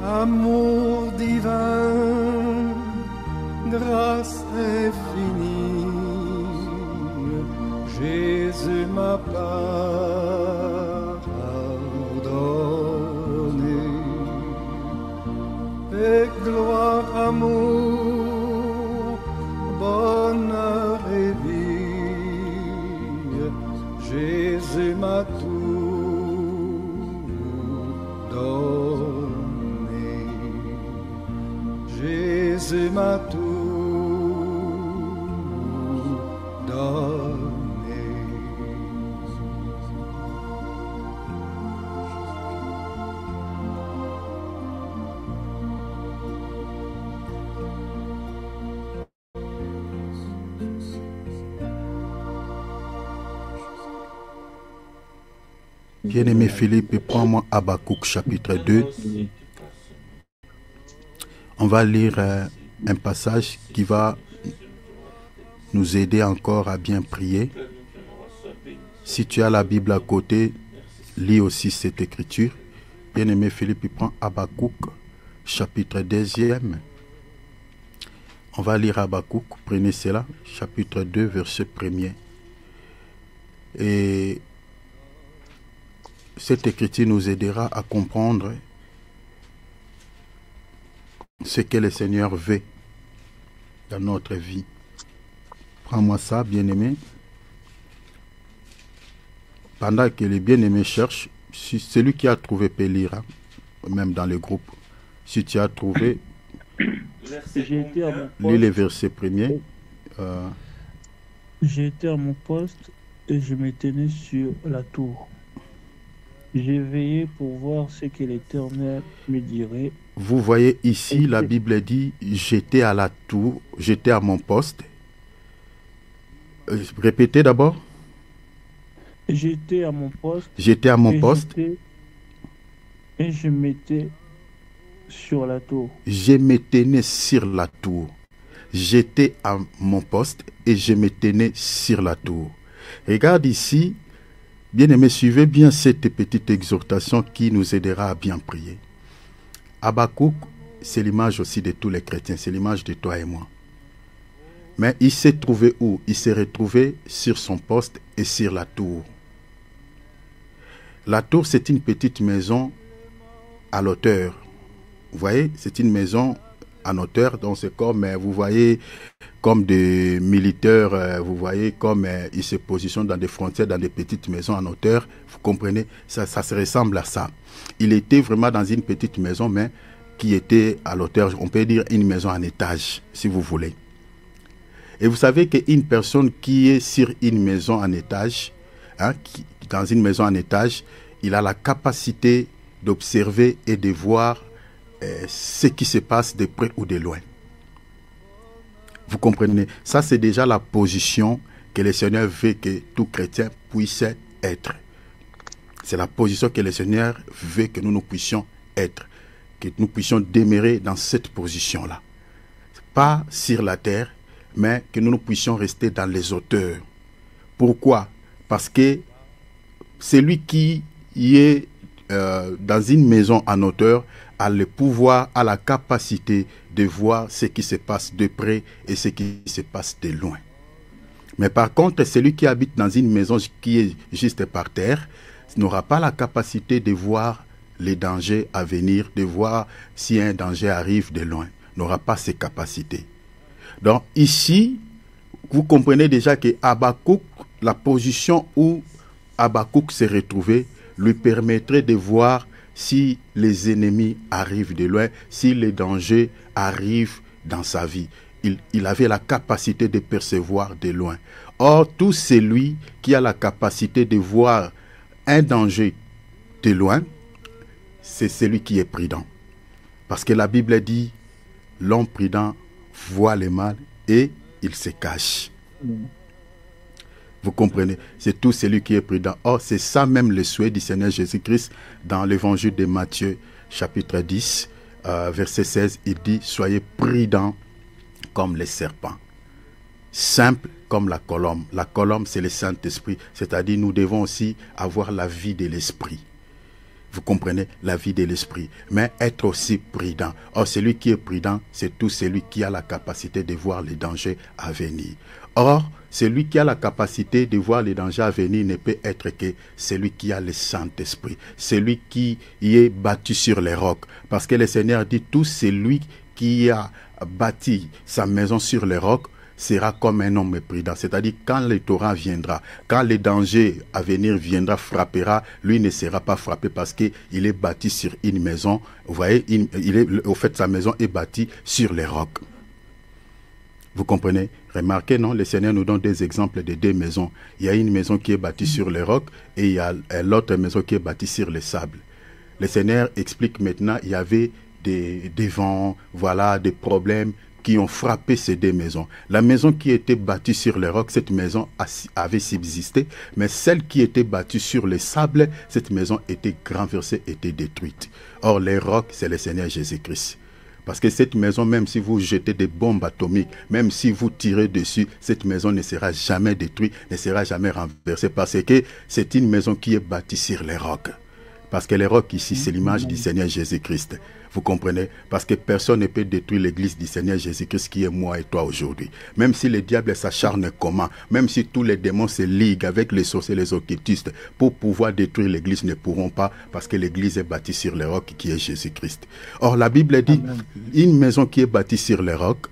Amour divin, grâce infinie, Jésus m'a pardonné. Et gloire, amour, bonheur et vie, Jésus m'a tout donné. Jésus m'a tout donné. Bien-aimé Philippe, prends-moi Habakkuk chapitre 2. On va lire un passage qui va nous aider encore à bien prier. Si tu as la Bible à côté, lis aussi cette écriture. Bien-aimé Philippe, prends Habakkuk chapitre 2. On va lire Habakkuk, prenez cela, chapitre 2, verset 1er. Et cette écriture nous aidera à comprendre ce que le Seigneur veut dans notre vie. Prends-moi ça, bien-aimé. Pendant que les bien-aimés cherchent, si celui qui a trouvé peut lire, hein, même dans le groupe. Si tu as trouvé, lis les versets premiers. J'ai été à mon poste et je me tenais sur la tour. J'ai veillé pour voir ce que l'Éternel me dirait. Vous voyez ici, la Bible dit, j'étais à la tour, j'étais à mon poste. Répétez d'abord. J'étais à mon poste. J'étais à mon poste. Et je m'étais sur la tour. Je me tenais sur la tour. J'étais à mon poste et je me tenais sur la tour. Regarde ici. Bien-aimés, suivez bien cette petite exhortation qui nous aidera à bien prier. Habakkuk, c'est l'image aussi de tous les chrétiens, c'est l'image de toi et moi. Mais il s'est trouvé où? Il s'est retrouvé sur son poste et sur la tour. La tour, c'est une petite maison à l'auteur. Vous voyez, c'est une maison en hauteur, donc c'est comme, vous voyez, comme des militaires, vous voyez, comme ils se positionnent dans des frontières, dans des petites maisons en hauteur, vous comprenez, ça se ressemble à ça. Il était vraiment dans une petite maison, mais qui était à l'auteur, on peut dire une maison en étage, si vous voulez. Et vous savez qu'une personne qui est sur une maison en étage, hein, dans une maison en étage, il a la capacité d'observer et de voir ce qui se passe de près ou de loin. Vous comprenez? Ça, c'est déjà la position que le Seigneur veut que tout chrétien puisse être. C'est la position que le Seigneur veut que nous puissions être. Que nous puissions demeurer dans cette position-là. Pas sur la terre, mais que nous puissions rester dans les hauteurs. Pourquoi? Parce que celui qui est dans une maison en hauteur a le pouvoir, a la capacité de voir ce qui se passe de près et ce qui se passe de loin. Mais par contre, celui qui habite dans une maison qui est juste par terre n'aura pas la capacité de voir les dangers à venir, de voir si un danger arrive de loin. N'aura pas ces capacités. Donc ici, vous comprenez déjà que Habakkuk, la position où Habakkuk s'est retrouvé, lui permettrait de voir si les ennemis arrivent de loin, si les dangers arrivent dans sa vie. Il avait la capacité de percevoir de loin. Or, tout celui qui a la capacité de voir un danger de loin, c'est celui qui est prudent. Parce que la Bible dit, l'homme prudent voit le mal et il se cache. Vous comprenez? C'est tout celui qui est prudent. Or, c'est ça même le souhait du Seigneur Jésus-Christ dans l'évangile de Matthieu, chapitre 10, verset 16. Il dit, soyez prudents comme les serpents, simples comme la colombe. La colombe, c'est le Saint-Esprit. C'est-à-dire, nous devons aussi avoir la vie de l'Esprit. Vous comprenez, la vie de l'esprit. Mais être aussi prudent. Or, celui qui est prudent, c'est tout celui qui a la capacité de voir les dangers à venir. Or, celui qui a la capacité de voir les dangers à venir ne peut être que celui qui a le Saint-Esprit. Celui qui y est bâti sur les rocs. Parce que le Seigneur dit, tout celui qui a bâti sa maison sur les rocs sera comme un homme prudent. C'est-à-dire, quand le torrent viendra, quand le danger à venir viendra, frappera, lui ne sera pas frappé parce qu'il est bâti sur une maison. Vous voyez, au fait, sa maison est bâtie sur les rocs. Vous comprenez? Remarquez, non? Le Seigneur nous donne des exemples de deux maisons. Il y a une maison qui est bâtie sur les rocs et il y a l'autre maison qui est bâtie sur le sable. Le Seigneur explique maintenant, il y avait des vents, voilà, des problèmes qui ont frappé ces deux maisons. La maison qui était bâtie sur les rocs, cette maison avait subsisté, mais celle qui était bâtie sur les sables, cette maison était renversée, était détruite. Or, les rocs, c'est le Seigneur Jésus-Christ. Parce que cette maison, même si vous jetez des bombes atomiques, même si vous tirez dessus, cette maison ne sera jamais détruite, ne sera jamais renversée, parce que c'est une maison qui est bâtie sur les rocs. Parce que les rocs ici, c'est l'image du Seigneur Jésus-Christ. Vous comprenez? Parce que personne ne peut détruire l'église du Seigneur Jésus-Christ qui est moi et toi aujourd'hui. Même si le diable s'acharne comment, même si tous les démons se liguent avec les sorciers et les occultistes pour pouvoir détruire l'église, ne pourront pas parce que l'église est bâtie sur les rocs qui est Jésus-Christ. Or, la Bible dit, une maison qui est bâtie sur les rocs,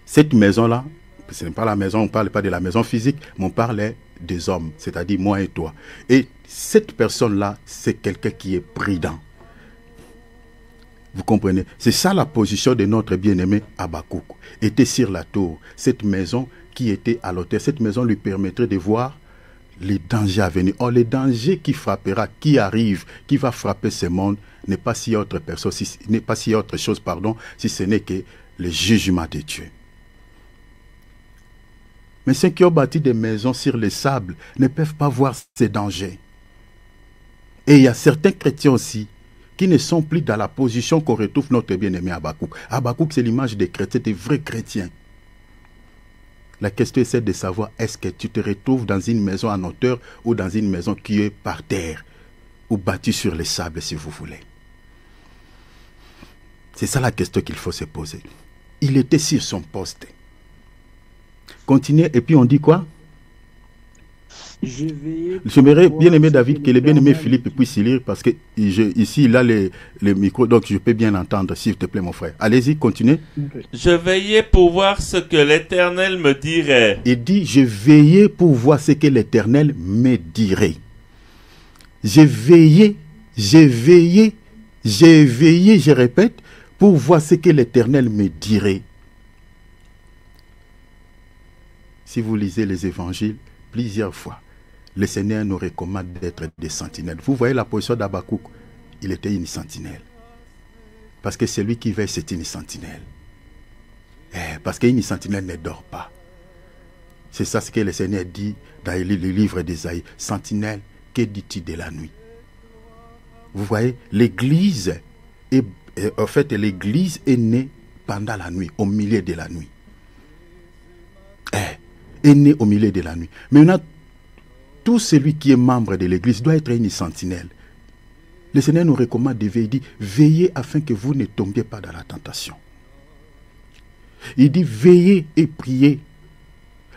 cette maison-là, ce n'est pas la maison, on ne parle pas de la maison physique, mais on parle des hommes, c'est-à-dire moi et toi. Et cette personne-là, c'est quelqu'un qui est prudent. Vous comprenez? C'est ça la position de notre bien-aimé Habakkuk. Était sur la tour. Cette maison qui était à l'autel, cette maison lui permettrait de voir les dangers à venir. Or, les dangers qui frappera, qui arrive, qui va frapper ce monde, n'est pas si autre personne, n'est pas si autre chose, si ce n'est que le jugement de Dieu. Mais ceux qui ont bâti des maisons sur les sables ne peuvent pas voir ces dangers. Et il y a certains chrétiens aussi qui ne sont plus dans la position qu'on retrouve notre bien-aimé Habakkuk. Habakkuk, c'est l'image des chrétiens, des vrais chrétiens. La question est celle de savoir, est-ce que tu te retrouves dans une maison en hauteur ou dans une maison qui est par terre ou bâtie sur les sables, si vous voulez. C'est ça la question qu'il faut se poser. Il était sur son poste. Continuez, et puis on dit quoi? J'aimerais bien aimer David, que le bien-aimé Philippe puisse lire, parce que ici, il a le micro, donc je peux bien entendre, s'il te plaît, mon frère. Allez-y, continuez. Je veillais pour voir ce que l'Éternel me dirait. Il dit, je veillais pour voir ce que l'Éternel me dirait. J'ai veillé, je répète, pour voir ce que l'Éternel me dirait. Si vous lisez les évangiles, plusieurs fois, le Seigneur nous recommande d'être des sentinelles. Vous voyez la position d'Habakkuk, il était une sentinelle. Parce que celui qui veille, c'est une sentinelle. Parce qu'une sentinelle ne dort pas. C'est ça ce que le Seigneur dit dans le livre d'Ésaïe. Sentinelle, que dis-tu de la nuit? Vous voyez, l'église l'église est née pendant la nuit, au milieu de la nuit. Est né au milieu de la nuit. Maintenant, tout celui qui est membre de l'église doit être une sentinelle. Le Seigneur nous recommande de veiller. Il dit, veillez afin que vous ne tombiez pas dans la tentation. Il dit, veillez et priez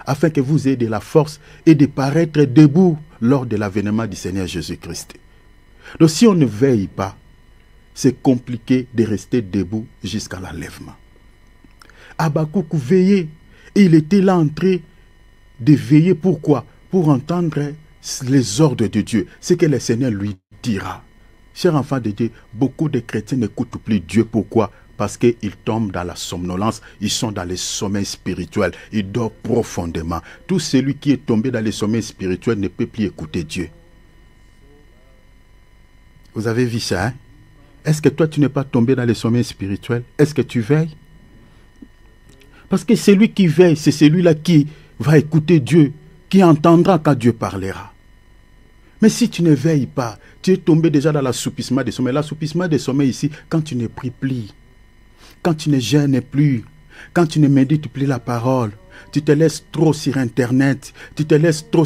afin que vous ayez de la force et de paraître debout lors de l'avènement du Seigneur Jésus-Christ. Donc si on ne veille pas, c'est compliqué de rester debout jusqu'à l'enlèvement. Habakkuk veillait et il était là en train de veiller. Pourquoi? Pour entendre les ordres de Dieu, ce que le Seigneur lui dira. Chers enfants de Dieu, beaucoup de chrétiens n'écoutent plus Dieu. Pourquoi? Parce qu'ils tombent dans la somnolence, ils sont dans les sommeils spirituels, ils dorment profondément. Tout celui qui est tombé dans les sommeils spirituels ne peut plus écouter Dieu. Vous avez vu ça, hein? Est-ce que toi tu n'es pas tombé dans les sommeils spirituels? Est-ce que tu veilles? Parce que celui qui veille, c'est celui-là qui va écouter Dieu, qui entendra quand Dieu parlera. Mais si tu ne veilles pas, tu es tombé déjà dans l'assoupissement des sommeils. L'assoupissement des sommeils ici, quand tu ne pries plus, quand tu ne jeûnes plus, quand tu ne médites plus la parole, tu te laisses trop sur Internet, tu te laisses trop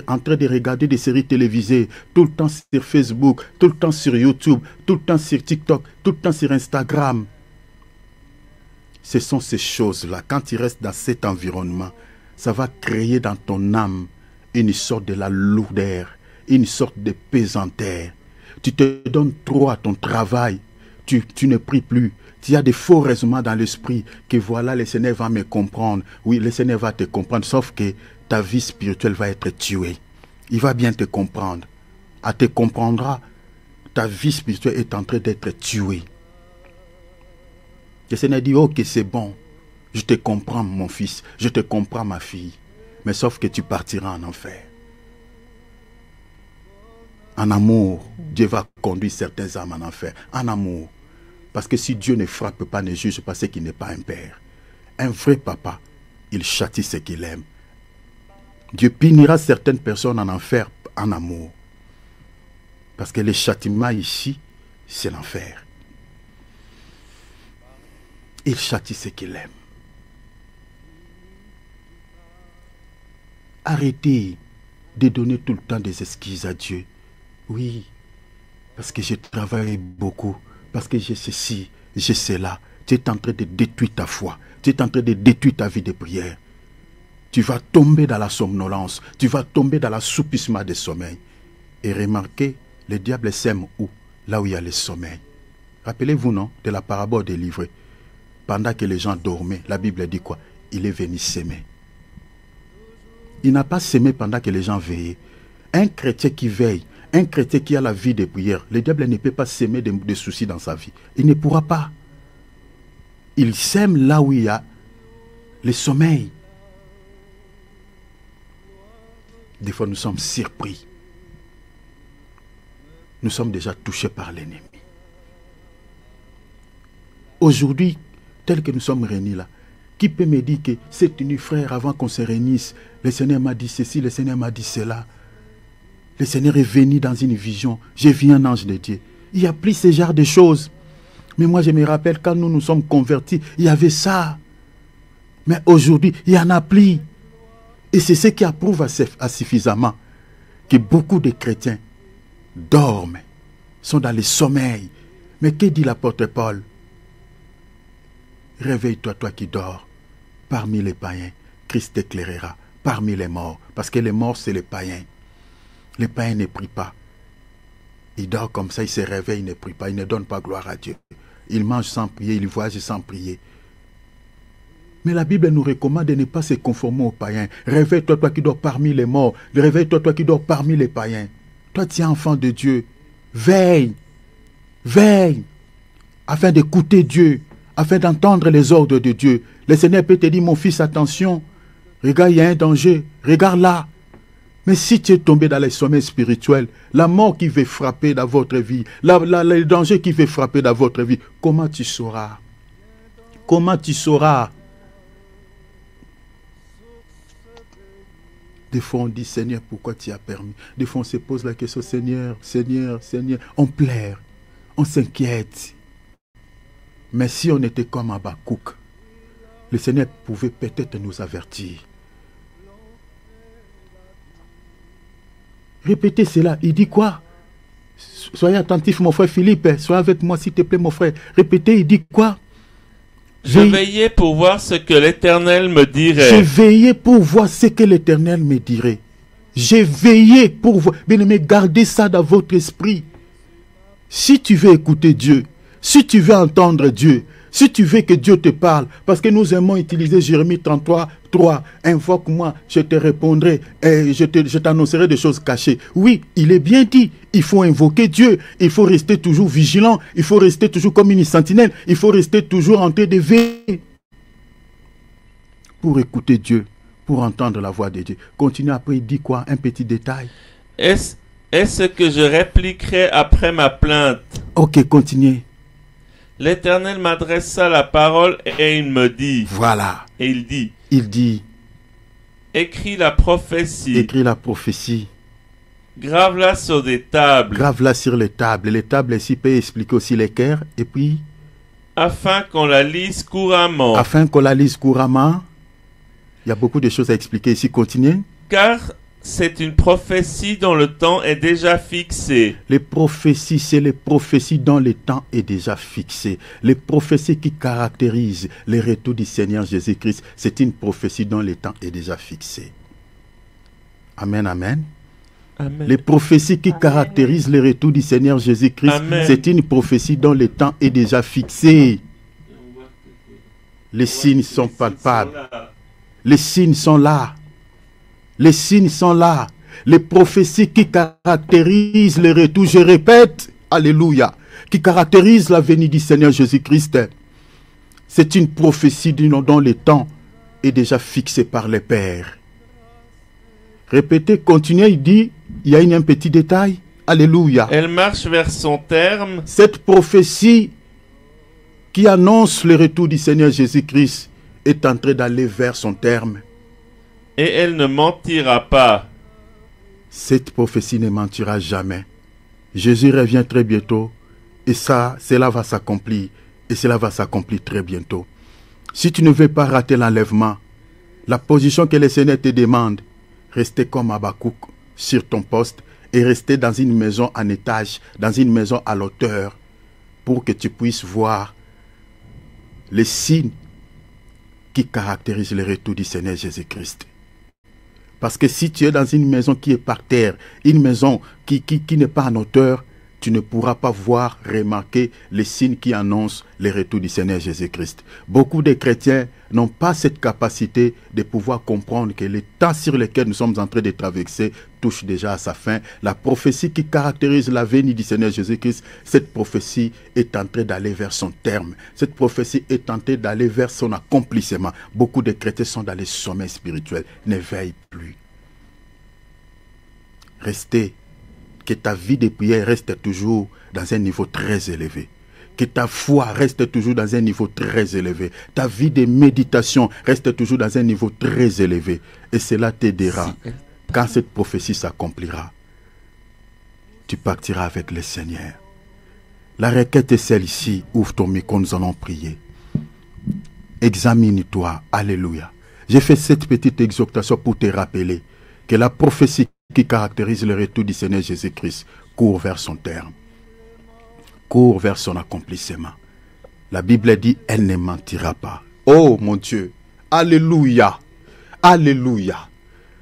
en train de regarder des séries télévisées, tout le temps sur Facebook, tout le temps sur YouTube, tout le temps sur TikTok, tout le temps sur Instagram. Ce sont ces choses-là, quand tu restes dans cet environnement, ça va créer dans ton âme une sorte de la lourdeur, une sorte de pesanteur. Tu te donnes trop à ton travail, tu ne pries plus. Il y a des faux raisonnements dans l'esprit que voilà, le Seigneur va me comprendre. Oui, le Seigneur va te comprendre, sauf que ta vie spirituelle va être tuée. Il va bien te comprendre. Elle te comprendra. Ta vie spirituelle est en train d'être tuée. Le Seigneur dit, ok, c'est bon. Je te comprends, mon fils. Je te comprends, ma fille. Mais sauf que tu partiras en enfer. En amour, Dieu va conduire certaines âmes en enfer. En amour. Parce que si Dieu ne frappe pas, ne juge pas, c'est qu'il n'est pas un père. Un vrai papa, il châtie ce qu'il aime. Dieu punira certaines personnes en enfer en amour. Parce que le châtiment ici, c'est l'enfer. Il châtie ce qu'il aime. Arrêtez de donner tout le temps des excuses à Dieu. Oui, parce que j'ai travaillé beaucoup. Parce que j'ai ceci, j'ai cela. Tu es en train de détruire ta foi. Tu es en train de détruire ta vie de prière. Tu vas tomber dans la somnolence. Tu vas tomber dans l'assoupissement des sommeils. Et remarquez, le diable sème où? Là où il y a le sommeil. Rappelez-vous, non, de la parabole des livrets. Pendant que les gens dormaient, la Bible dit quoi? Il est venu s'aimer. Il n'a pas s'aimé pendant que les gens veillaient. Un chrétien qui veille, un chrétien qui a la vie de prière, le diable ne peut pas s'aimer des soucis dans sa vie. Il ne pourra pas. Il sème là où il y a le sommeil. Des fois, nous sommes surpris. Nous sommes déjà touchés par l'ennemi. Aujourd'hui, tel que nous sommes réunis là, qui peut me dire que c'est une frère avant qu'on se réunisse, le Seigneur m'a dit ceci, le Seigneur m'a dit cela. Le Seigneur est venu dans une vision. J'ai vu un ange de Dieu. Il n'y a plus ce genre de choses. Mais moi, je me rappelle, quand nous nous sommes convertis, il y avait ça. Mais aujourd'hui, il n'y en a plus. Et c'est ce qui approuve à suffisamment que beaucoup de chrétiens dorment, sont dans le sommeil. Mais que dit l'apôtre Paul? Réveille-toi, toi qui dors. Parmi les païens, Christ t'éclairera. Parmi les morts. Parce que les morts, c'est les païens. Les païens ne prient pas. Il dort comme ça, il se réveille, il ne prie pas, il ne donne pas gloire à Dieu. Il mange sans prier, il voyage sans prier. Mais la Bible nous recommande de ne pas se conformer aux païens. Réveille-toi, toi qui dors parmi les morts. Réveille-toi, toi qui dors parmi les païens. Toi, tu es enfant de Dieu. Veille. Veille. Afin d'écouter Dieu. Afin d'entendre les ordres de Dieu. Le Seigneur peut te dire, mon fils, attention. Regarde, il y a un danger. Regarde là. Mais si tu es tombé dans les sommets spirituels, la mort qui veut frapper dans votre vie, le danger qui veut frapper dans votre vie, comment tu sauras? Comment tu sauras? Des fois on dit, Seigneur, pourquoi tu as permis? Des fois on se pose la question, Seigneur, Seigneur, Seigneur. On pleure, on s'inquiète. Mais si on était comme Habakkuk, le Seigneur pouvait peut-être nous avertir. Répétez cela. Il dit quoi? Soyez attentif, mon frère Philippe. Sois avec moi, s'il te plaît, mon frère. Répétez, il dit quoi? Je veillais pour voir ce que l'Éternel me dirait. J'ai veillé pour voir ce que l'Éternel me dirait. J'ai veillé pour voir. Bien-aimé, gardez ça dans votre esprit. Si tu veux écouter Dieu, si tu veux entendre Dieu, si tu veux que Dieu te parle, parce que nous aimons utiliser Jérémie 33, 3, invoque-moi, je te répondrai, et je t'annoncerai des choses cachées. Oui, il est bien dit, il faut invoquer Dieu, il faut rester toujours vigilant, il faut rester toujours comme une sentinelle, il faut rester toujours en train de veiller pour écouter Dieu, pour entendre la voix de Dieu. Continue après, il dit quoi? Un petit détail. Est-ce que je répliquerai après ma plainte? Ok, continuez. L'Éternel m'adressa la parole et il me dit. Voilà. Et il dit. Il dit. Écris la prophétie. Écris la prophétie. Grave-la sur des tables. Grave-la sur les tables. Les tables ici peuvent expliquer aussi les cœurs. Et puis. afin qu'on la lise couramment. Afin qu'on la lise couramment. Il y a beaucoup de choses à expliquer ici. Continuez. Car c'est une prophétie dont le temps est déjà fixé. Les prophéties, c'est les prophéties dont le temps est déjà fixé. Les prophéties qui caractérisent les retours du Seigneur Jésus-Christ, c'est une prophétie dont le temps est déjà fixé. Amen, amen. Amen. Les prophéties qui caractérisent le retour du Seigneur Jésus-Christ, c'est une prophétie dont le temps est déjà fixé. Les signes sont palpables. Les signes sont là. Les signes sont là. Les prophéties qui caractérisent le retour, je répète, alléluia, qui caractérisent la venue du Seigneur Jésus-Christ, c'est une prophétie dont le temps est déjà fixé par les pères. Répétez, continuez, il dit, il y a un petit détail. Alléluia. Elle marche vers son terme. Cette prophétie qui annonce le retour du Seigneur Jésus-Christ est en train d'aller vers son terme. Et elle ne mentira pas. Cette prophétie ne mentira jamais. Jésus revient très bientôt et cela va s'accomplir. Et cela va s'accomplir très bientôt. Si tu ne veux pas rater l'enlèvement, la position que le Seigneur te demande, restez comme Habakkuk sur ton poste et restez dans une maison en étage, dans une maison à l'auteur, pour que tu puisses voir les signes qui caractérisent le retour du Seigneur Jésus-Christ. Parce que si tu es dans une maison qui est par terre, une maison qui n'est pas en hauteur, tu ne pourras pas voir, remarquer les signes qui annoncent le retour du Seigneur Jésus-Christ. Beaucoup de chrétiens n'ont pas cette capacité de pouvoir comprendre que le temps sur lequel nous sommes en train de traverser touche déjà à sa fin. La prophétie qui caractérise la venue du Seigneur Jésus-Christ, cette prophétie est en train d'aller vers son terme. Cette prophétie est en train d'aller vers son accomplissement. Beaucoup de chrétiens sont dans les sommets spirituels. Ne veille plus. Restez. Que ta vie de prière reste toujours dans un niveau très élevé. Que ta foi reste toujours dans un niveau très élevé. Ta vie de méditation reste toujours dans un niveau très élevé. Et cela t'aidera. Quand cette prophétie s'accomplira, tu partiras avec le Seigneur. La requête est celle-ci. Ouvre ton micro, nous allons prier. Examine-toi. Alléluia. J'ai fait cette petite exhortation pour te rappeler que la prophétie qui caractérise le retour du Seigneur Jésus-Christ court vers son terme, court vers son accomplissement. La Bible dit, elle ne mentira pas. Oh mon Dieu, alléluia, alléluia,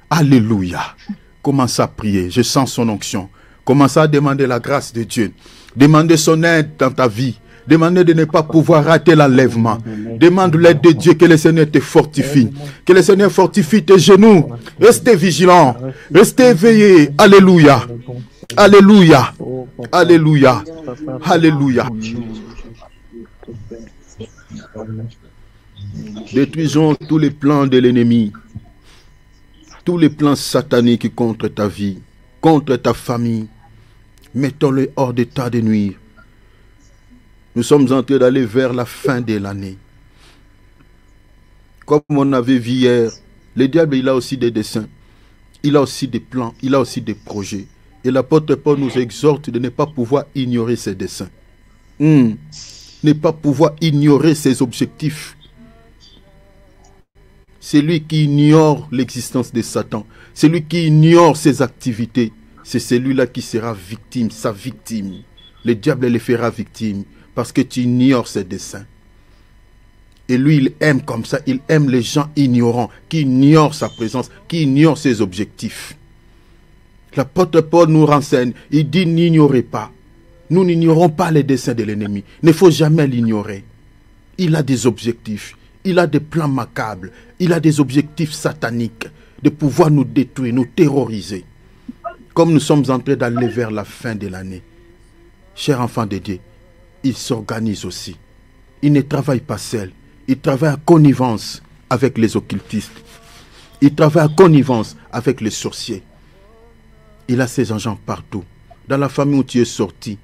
alléluia. Commence à prier, je sens son onction. Commence à demander la grâce de Dieu, demander son aide dans ta vie. Demandez de ne pas pouvoir rater l'enlèvement. Demande l'aide de Dieu, que le Seigneur te fortifie. Que le Seigneur fortifie tes genoux. Restez vigilants. Restez éveillés. Alléluia. Alléluia. Alléluia. Alléluia. Détruisons tous les plans de l'ennemi. Tous les plans sataniques contre ta vie, contre ta famille. Mettons-les hors d'état de nuire. Nous sommes en train d'aller vers la fin de l'année. Comme on avait vu hier, le diable, il a aussi des desseins. Il a aussi des plans, il a aussi des projets. Et l'apôtre Paul nous exhorte de ne pas pouvoir ignorer ses desseins. Ne pas pouvoir ignorer ses objectifs. Celui qui ignore l'existence de Satan, celui qui ignore ses activités, c'est celui-là qui sera victime, sa victime. Le diable le fera victime. Parce que tu ignores ses desseins. Et lui, il aime comme ça. Il aime les gens ignorants, qui ignorent sa présence, qui ignorent ses objectifs. L'apôtre Paul nous renseigne. Il dit, n'ignorez pas. Nous n'ignorons pas les desseins de l'ennemi. Il ne faut jamais l'ignorer. Il a des objectifs. Il a des plans macabres. Il a des objectifs sataniques de pouvoir nous détruire, nous terroriser. Comme nous sommes en train d'aller vers la fin de l'année. Chers enfants de Dieu, il s'organise aussi. Il ne travaille pas seul. Il travaille en connivence avec les occultistes. Il travaille en connivence avec les sorciers. Il a ses agents partout. Dans la famille où tu es sorti,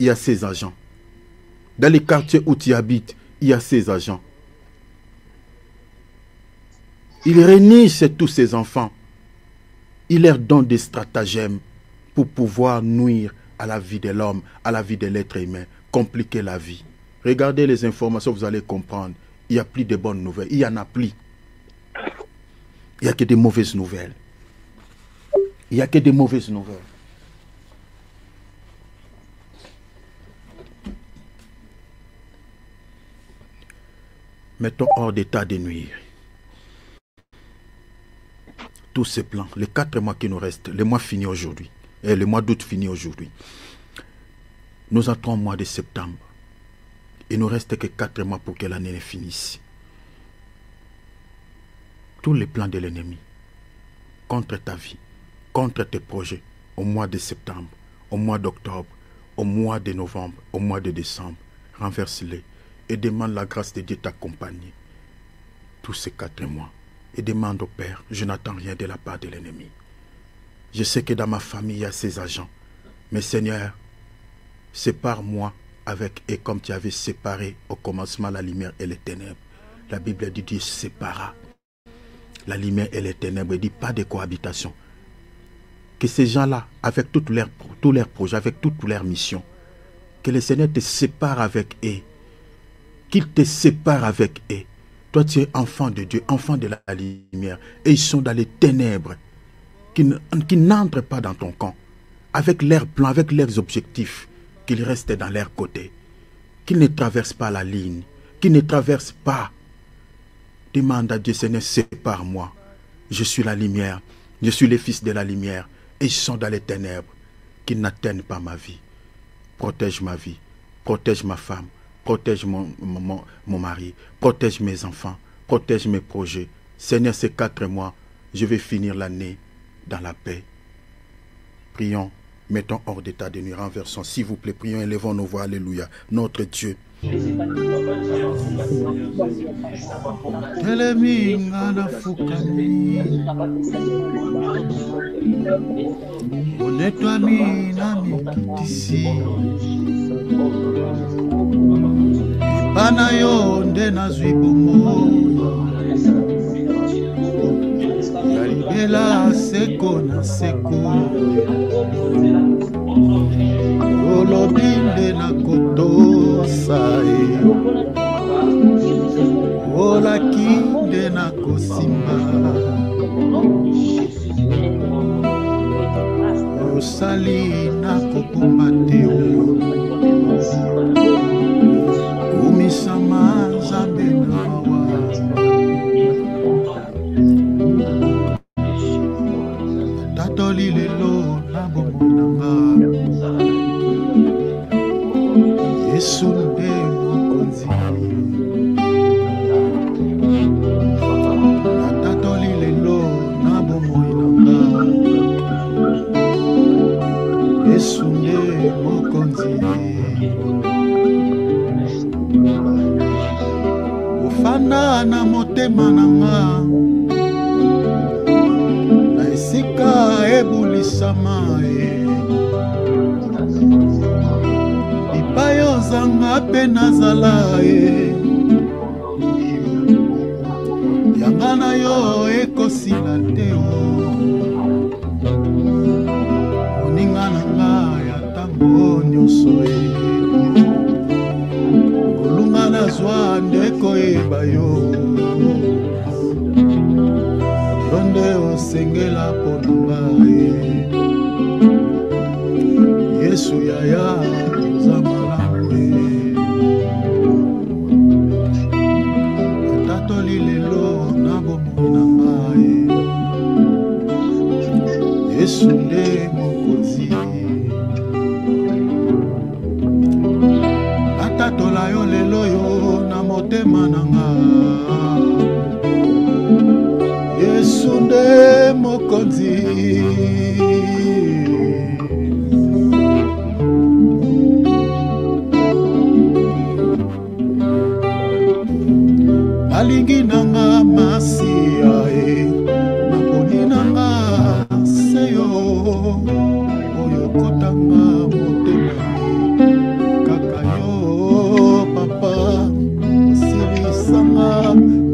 il y a ses agents. Dans les quartiers où tu habites, il y a ses agents. Il réunit tous ses enfants. Il leur donne des stratagèmes pour pouvoir nuire à la vie de l'homme, à la vie de l'être humain. Compliquer la vie. Regardez les informations, vous allez comprendre. Il n'y a plus de bonnes nouvelles. Il n'y en a plus. Il n'y a que des mauvaises nouvelles. Il n'y a que des mauvaises nouvelles. Mettons hors d'état de nuire tous ces plans, les 4 mois qui nous restent, le mois fini aujourd'hui, et le mois d'août fini aujourd'hui. Nous entrons au mois de septembre. Il ne nous reste que 4 mois pour que l'année finisse. Tous les plans de l'ennemi contre ta vie, contre tes projets, au mois de septembre, au mois d'octobre, au mois de novembre, au mois de décembre, renverse-les et demande la grâce de Dieu t'accompagner tous ces 4 mois. Et demande au Père, je n'attends rien de la part de l'ennemi. Je sais que dans ma famille, il y a ces agents. Mais Seigneur, sépare-moi avec eux comme tu avais séparé au commencement la lumière et les ténèbres. La Bible dit Dieu sépara la lumière et les ténèbres. Il dit pas de cohabitation. Que ces gens-là, avec tous leurs projets, avec toutes leurs missions, que le Seigneur te sépare avec eux. Qu'il te sépare avec eux. Toi, tu es enfant de Dieu, enfant de la lumière. Et ils sont dans les ténèbres qui n'entrent pas dans ton camp. Avec leurs plans, avec leurs objectifs, qu'ils restent dans leur côté. Qu'ils ne traversent pas la ligne. Qu'ils ne traversent pas. Demande à Dieu, Seigneur, sépare-moi. Je suis la lumière. Je suis le fils de la lumière. Et ils sont dans les ténèbres. Qu'ils n'atteignent pas ma vie. Protège ma vie. Protège ma femme. Protège mon mari, protège mes enfants, protège mes projets. Seigneur, ces 4 mois, je vais finir l'année dans la paix. Prions, mettons hors d'état de nuire, renversons. S'il vous plaît, prions, élevons nos voix, alléluia. Notre Dieu. Bana yo nde nazwi bomoi yalibela seko na seko olobi nde nakotosa ye olaki nde nakosimba osali nakobomba te Kumisama Nzambe na mawa Tatoli lelo na bomoi nanga Yesu nde mokonzi Tatoli lelo na bomoi nanga Yesu nde mokonzi Ofana na motema nanga na esika ebulisama Ipai ozanga pe nazala Yanga na yo ekosila te Moninga nanga ya tango nyonso Ngolunga nazwa ndeko yeba yo Yonde osengela ponanga Yesu yaya zamalamu Tatoli lelo na bomoi nanga Yesu nde mokonzi Atatola yo lelo yo na motema nanga Yesu nde mokonzi Alingi nanga masia naponi nanga seyo oyo kotanga motema kaka yo papa osilisanga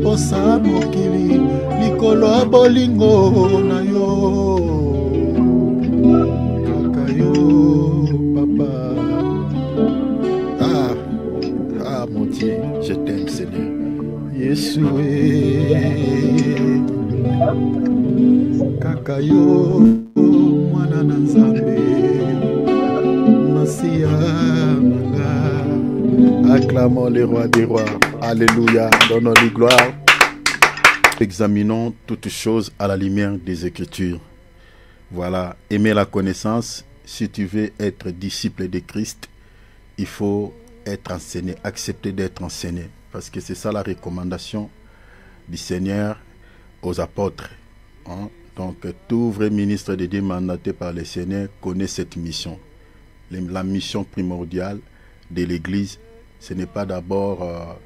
posa mokili likolo bolingo na yo kaka yo papa Yeshua Kakayo Mwana na Nzambe Masia Nanga. Acclamons le roi des rois. Alléluia. Donnons-lui gloire. Examinons toutes choses à la lumière des Écritures. Voilà, aimer la connaissance. Si tu veux être disciple de Christ, il faut être enseigné, accepter d'être enseigné. Parce que c'est ça la recommandation du Seigneur aux apôtres. Hein? Donc, tout vrai ministre de Dieu mandaté par le Seigneur connaît cette mission. La mission primordiale de l'Église, ce n'est pas d'abord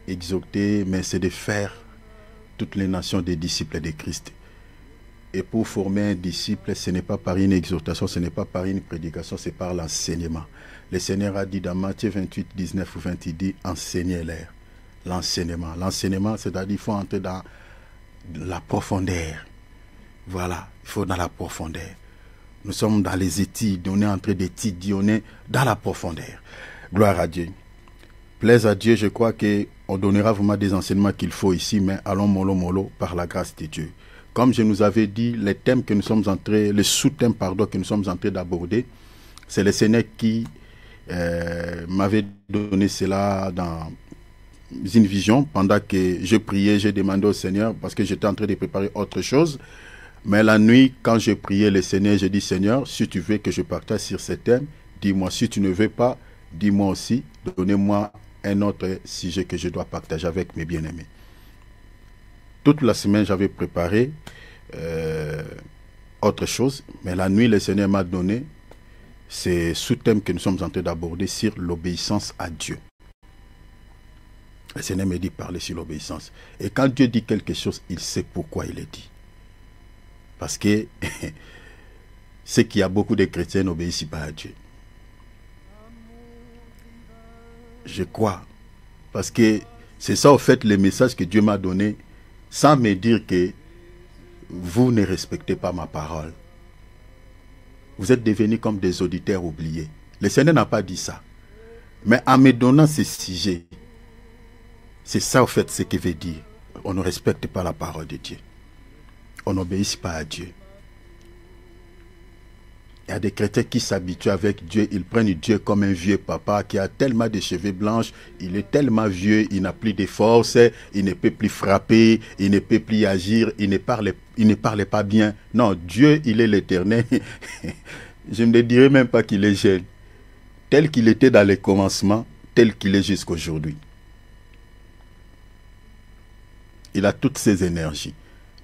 exhorter, mais c'est de faire toutes les nations des disciples de Christ. Et pour former un disciple, ce n'est pas par une exhortation, ce n'est pas par une prédication, c'est par l'enseignement. Le Seigneur a dit dans Matthieu 28, 19 ou 20, il dit « Enseignez-les ». L'enseignement. L'enseignement, c'est-à-dire qu'il faut entrer dans la profondeur. Voilà, il faut dans la profondeur. Nous sommes dans les études, on est en train d'étudier, on est dans la profondeur. Gloire à Dieu. Plaise à Dieu, je crois qu'on donnera vraiment des enseignements qu'il faut ici, mais allons mollo par la grâce de Dieu. Comme je nous avais dit, les thèmes que nous sommes entrés, les sous-thèmes que nous sommes entrés d'aborder, c'est le Seigneur qui m'avait donné cela dans une vision. Pendant que je priais, j'ai demandé au Seigneur, parce que j'étais en train de préparer autre chose. Mais la nuit, quand je priais le Seigneur, j'ai dit, Seigneur, si tu veux que je partage sur ces thèmes, dis-moi. Si tu ne veux pas, dis-moi aussi. Donnez-moi un autre sujet que je dois partager avec mes bien-aimés. Toute la semaine, j'avais préparé autre chose. Mais la nuit, le Seigneur m'a donné ces sous-thèmes que nous sommes en train d'aborder sur l'obéissance à Dieu. Le Seigneur me dit parler sur l'obéissance. Et quand Dieu dit quelque chose, il sait pourquoi il le dit. Parce que c'est qu'il y a beaucoup de chrétiens n'obéissent pas à Dieu. Je crois. Parce que c'est ça, au fait, le message que Dieu m'a donné, sans me dire que vous ne respectez pas ma parole. Vous êtes devenus comme des auditeurs oubliés. Le Seigneur n'a pas dit ça. Mais en me donnant ce sujet, c'est ça, au fait, ce qu'il veut dire. On ne respecte pas la parole de Dieu. On n'obéit pas à Dieu. Il y a des chrétiens qui s'habituent avec Dieu. Ils prennent Dieu comme un vieux papa qui a tellement de cheveux blancs. Il est tellement vieux, il n'a plus de force. Il ne peut plus frapper, il ne peut plus agir. Il ne parle pas bien. Non, Dieu, il est l'Éternel. Je ne dirais même pas qu'il est jeune. Tel qu'il était dans les commencements, tel qu'il est jusqu'aujourd'hui. Il a toutes ses énergies.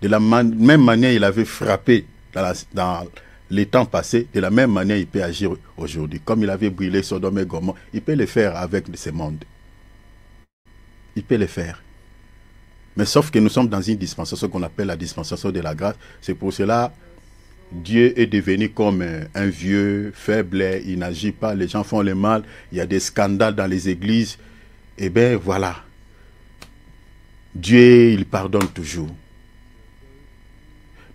De la même manière, il avait frappé dans les temps passés, de la même manière, il peut agir aujourd'hui. Comme il avait brûlé Sodome et Gomorrhe, il peut le faire avec ce monde. Il peut le faire. Mais sauf que nous sommes dans une dispensation qu'on appelle la dispensation de la grâce. C'est pour cela Dieu est devenu comme un vieux, faible, il n'agit pas, les gens font le mal, il y a des scandales dans les églises. Eh bien, voilà. Dieu, il pardonne toujours.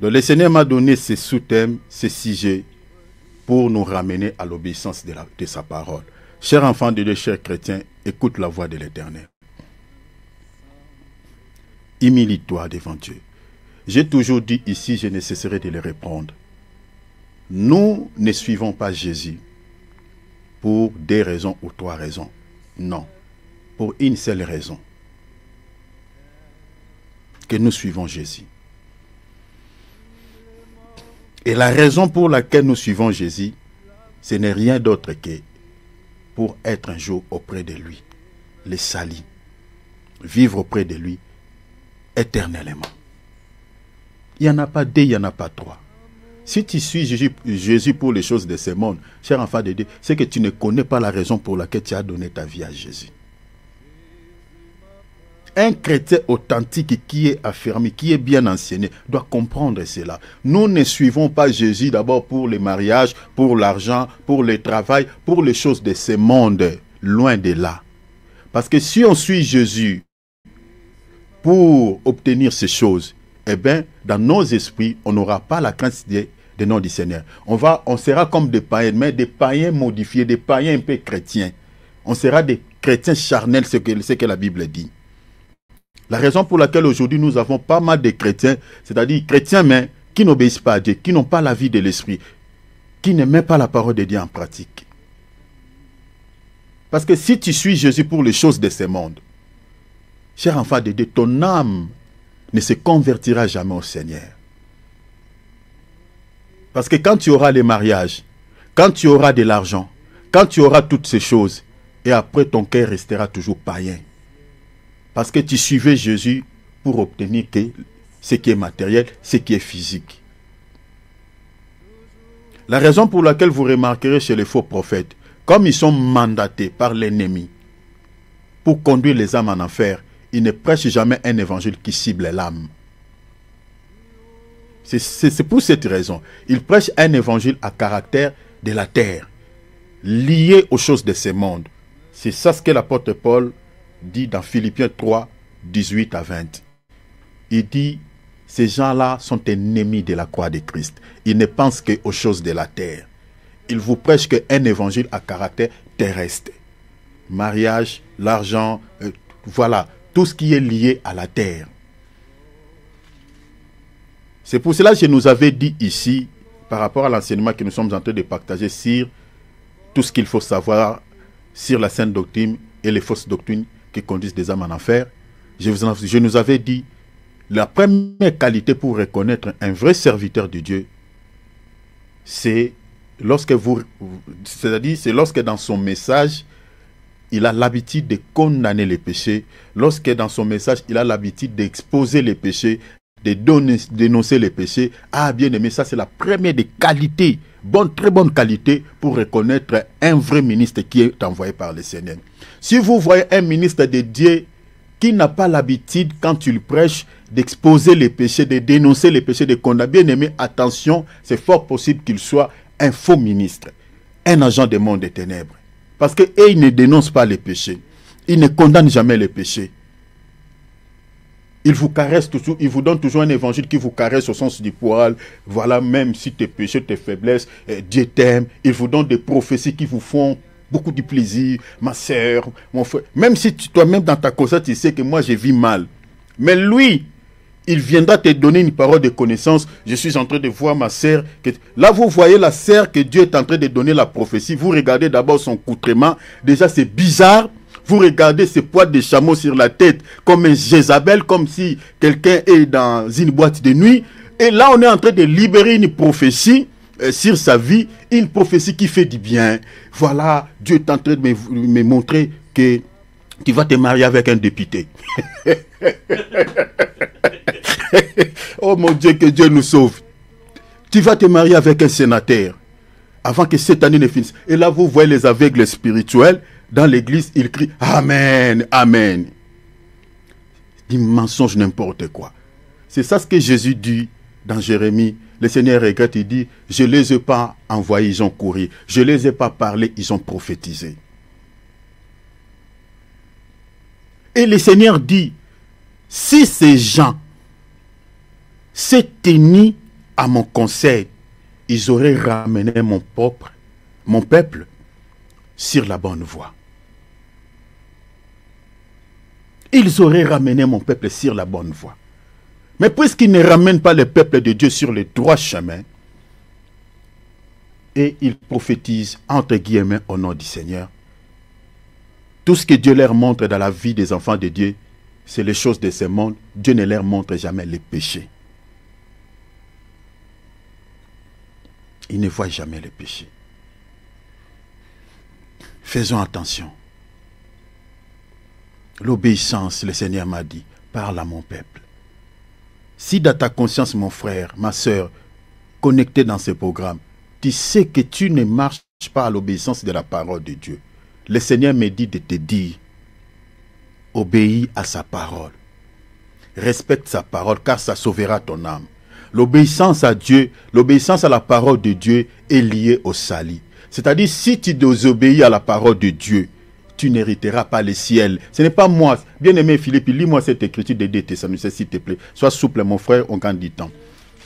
Donc le Seigneur m'a donné ces sous-thèmes, ces sujets, pour nous ramener à l'obéissance de sa parole. Chers enfants de Dieu, chers chrétiens, écoute la voix de l'Éternel. Humilie-toi devant Dieu. J'ai toujours dit ici, je ne cesserai de le répondre. Nous ne suivons pas Jésus pour 2 raisons ou 3 raisons. Non, pour une seule raison. Que nous suivons Jésus. Et la raison pour laquelle nous suivons Jésus, ce n'est rien d'autre que pour être un jour auprès de lui, le salut, vivre auprès de lui éternellement. Il n'y en a pas 2, il n'y en a pas 3. Si tu suis Jésus pour les choses de ce monde, cher enfant de Dieu, c'est que tu ne connais pas la raison pour laquelle tu as donné ta vie à Jésus. Un chrétien authentique qui est affirmé, qui est bien enseigné, doit comprendre cela. Nous ne suivons pas Jésus d'abord pour le mariage, pour l'argent, pour le travail, pour les choses de ce monde, loin de là. Parce que si on suit Jésus pour obtenir ces choses, eh bien, dans nos esprits, on n'aura pas la crainte des noms du Seigneur. On sera comme des païens, mais des païens modifiés, des païens un peu chrétiens. On sera des chrétiens charnels, ce que la Bible dit. La raison pour laquelle aujourd'hui nous avons pas mal de chrétiens, c'est-à-dire chrétiens mais qui n'obéissent pas à Dieu, qui n'ont pas la vie de l'esprit, qui ne mettent pas la parole de Dieu en pratique. Parce que si tu suis Jésus pour les choses de ce monde, cher enfant de Dieu, ton âme ne se convertira jamais au Seigneur. Parce que quand tu auras les mariages, quand tu auras de l'argent, quand tu auras toutes ces choses, et après ton cœur restera toujours païen. Parce que tu suivais Jésus pour obtenir ce qui est matériel, ce qui est physique. La raison pour laquelle vous remarquerez chez les faux prophètes, comme ils sont mandatés par l'ennemi pour conduire les âmes en enfer, ils ne prêchent jamais un évangile qui cible l'âme. C'est pour cette raison. Ils prêchent un évangile à caractère de la terre, lié aux choses de ce monde. C'est ça ce que l'apôtre Paul dit dans Philippiens 3, 18 à 20. Il dit, ces gens-là sont ennemis de la croix de Christ. Ils ne pensent qu'aux choses de la terre. Ils vous prêchent qu'un évangile à caractère terrestre. Mariage, l'argent, voilà, tout ce qui est lié à la terre. C'est pour cela que je nous avais dit ici, par rapport à l'enseignement que nous sommes en train de partager sur tout ce qu'il faut savoir sur la sainte doctrine et les fausses doctrines qui conduisent des âmes en enfer, je nous avais dit, la première qualité pour reconnaître un vrai serviteur de Dieu, c'est lorsque c'est lorsque dans son message, il a l'habitude de condamner les péchés, lorsque dans son message, il a l'habitude d'exposer les péchés, de dénoncer les péchés. Ah, bien aimé, ça c'est la première des qualités, très bonne qualité pour reconnaître un vrai ministre qui est envoyé par le Seigneur. Si vous voyez un ministre de Dieu qui n'a pas l'habitude, quand tu le prêches, d'exposer les péchés, de dénoncer les péchés, de condamner, bien aimé, attention, c'est fort possible qu'il soit un faux ministre, un agent des mondes des ténèbres. Parce qu'il ne dénonce pas les péchés, il ne condamne jamais les péchés. Il vous caresse toujours, il vous donne toujours un évangile qui vous caresse au sens du poil. Voilà, même si tes péchés, tes faiblesses, Dieu t'aime. Il vous donne des prophéties qui vous font beaucoup de plaisir. Ma sœur, mon frère. Même si toi-même dans ta conscience, tu sais que moi, je vis mal. Mais lui, il viendra te donner une parole de connaissance. Je suis en train de voir ma sœur. Là, vous voyez la sœur que Dieu est en train de donner la prophétie. Vous regardez d'abord son coutrement. Déjà, c'est bizarre. Vous regardez ces poids de chameau sur la tête comme un Jézabel, comme si quelqu'un est dans une boîte de nuit. Et là, on est en train de libérer une prophétie sur sa vie, une prophétie qui fait du bien. Voilà, Dieu est en train de me montrer que tu vas te marier avec un député. Oh mon Dieu, que Dieu nous sauve. Tu vas te marier avec un sénateur avant que cette année ne finisse. Et là, vous voyez les aveugles spirituels. Dans l'église, ils crient « Amen, Amen ». Des mensonges, n'importe quoi. C'est ça ce que Jésus dit dans Jérémie. Le Seigneur regrette, il dit « Je ne les ai pas envoyés, ils ont couru. Je ne les ai pas parlé, ils ont prophétisé. » Et le Seigneur dit « Si ces gens s'étaient tenus à mon conseil, ils auraient ramené mon peuple sur la bonne voie. » Ils auraient ramené mon peuple sur la bonne voie. Mais puisqu'ils ne ramènent pas le peuple de Dieu sur le droit chemin, et ils prophétisent entre guillemets au nom du Seigneur, tout ce que Dieu leur montre dans la vie des enfants de Dieu, c'est les choses de ce monde. Dieu ne leur montre jamais les péchés. Ils ne voient jamais les péchés. Faisons attention. L'obéissance, le Seigneur m'a dit, parle à mon peuple. Si dans ta conscience, mon frère, ma soeur, connecté dans ce programme, tu sais que tu ne marches pas à l'obéissance de la parole de Dieu, le Seigneur me dit de te dire, obéis à sa parole. Respecte sa parole, car ça sauvera ton âme. L'obéissance à Dieu, l'obéissance à la parole de Dieu est liée au salut. C'est-à-dire, si tu désobéis à la parole de Dieu, tu n'hériteras pas le ciel. Ce n'est pas moi. Bien-aimé Philippe, lis-moi cette écriture de 2 Thessaloniciens, s'il te plaît. Sois souple, mon frère, on gagne du temps.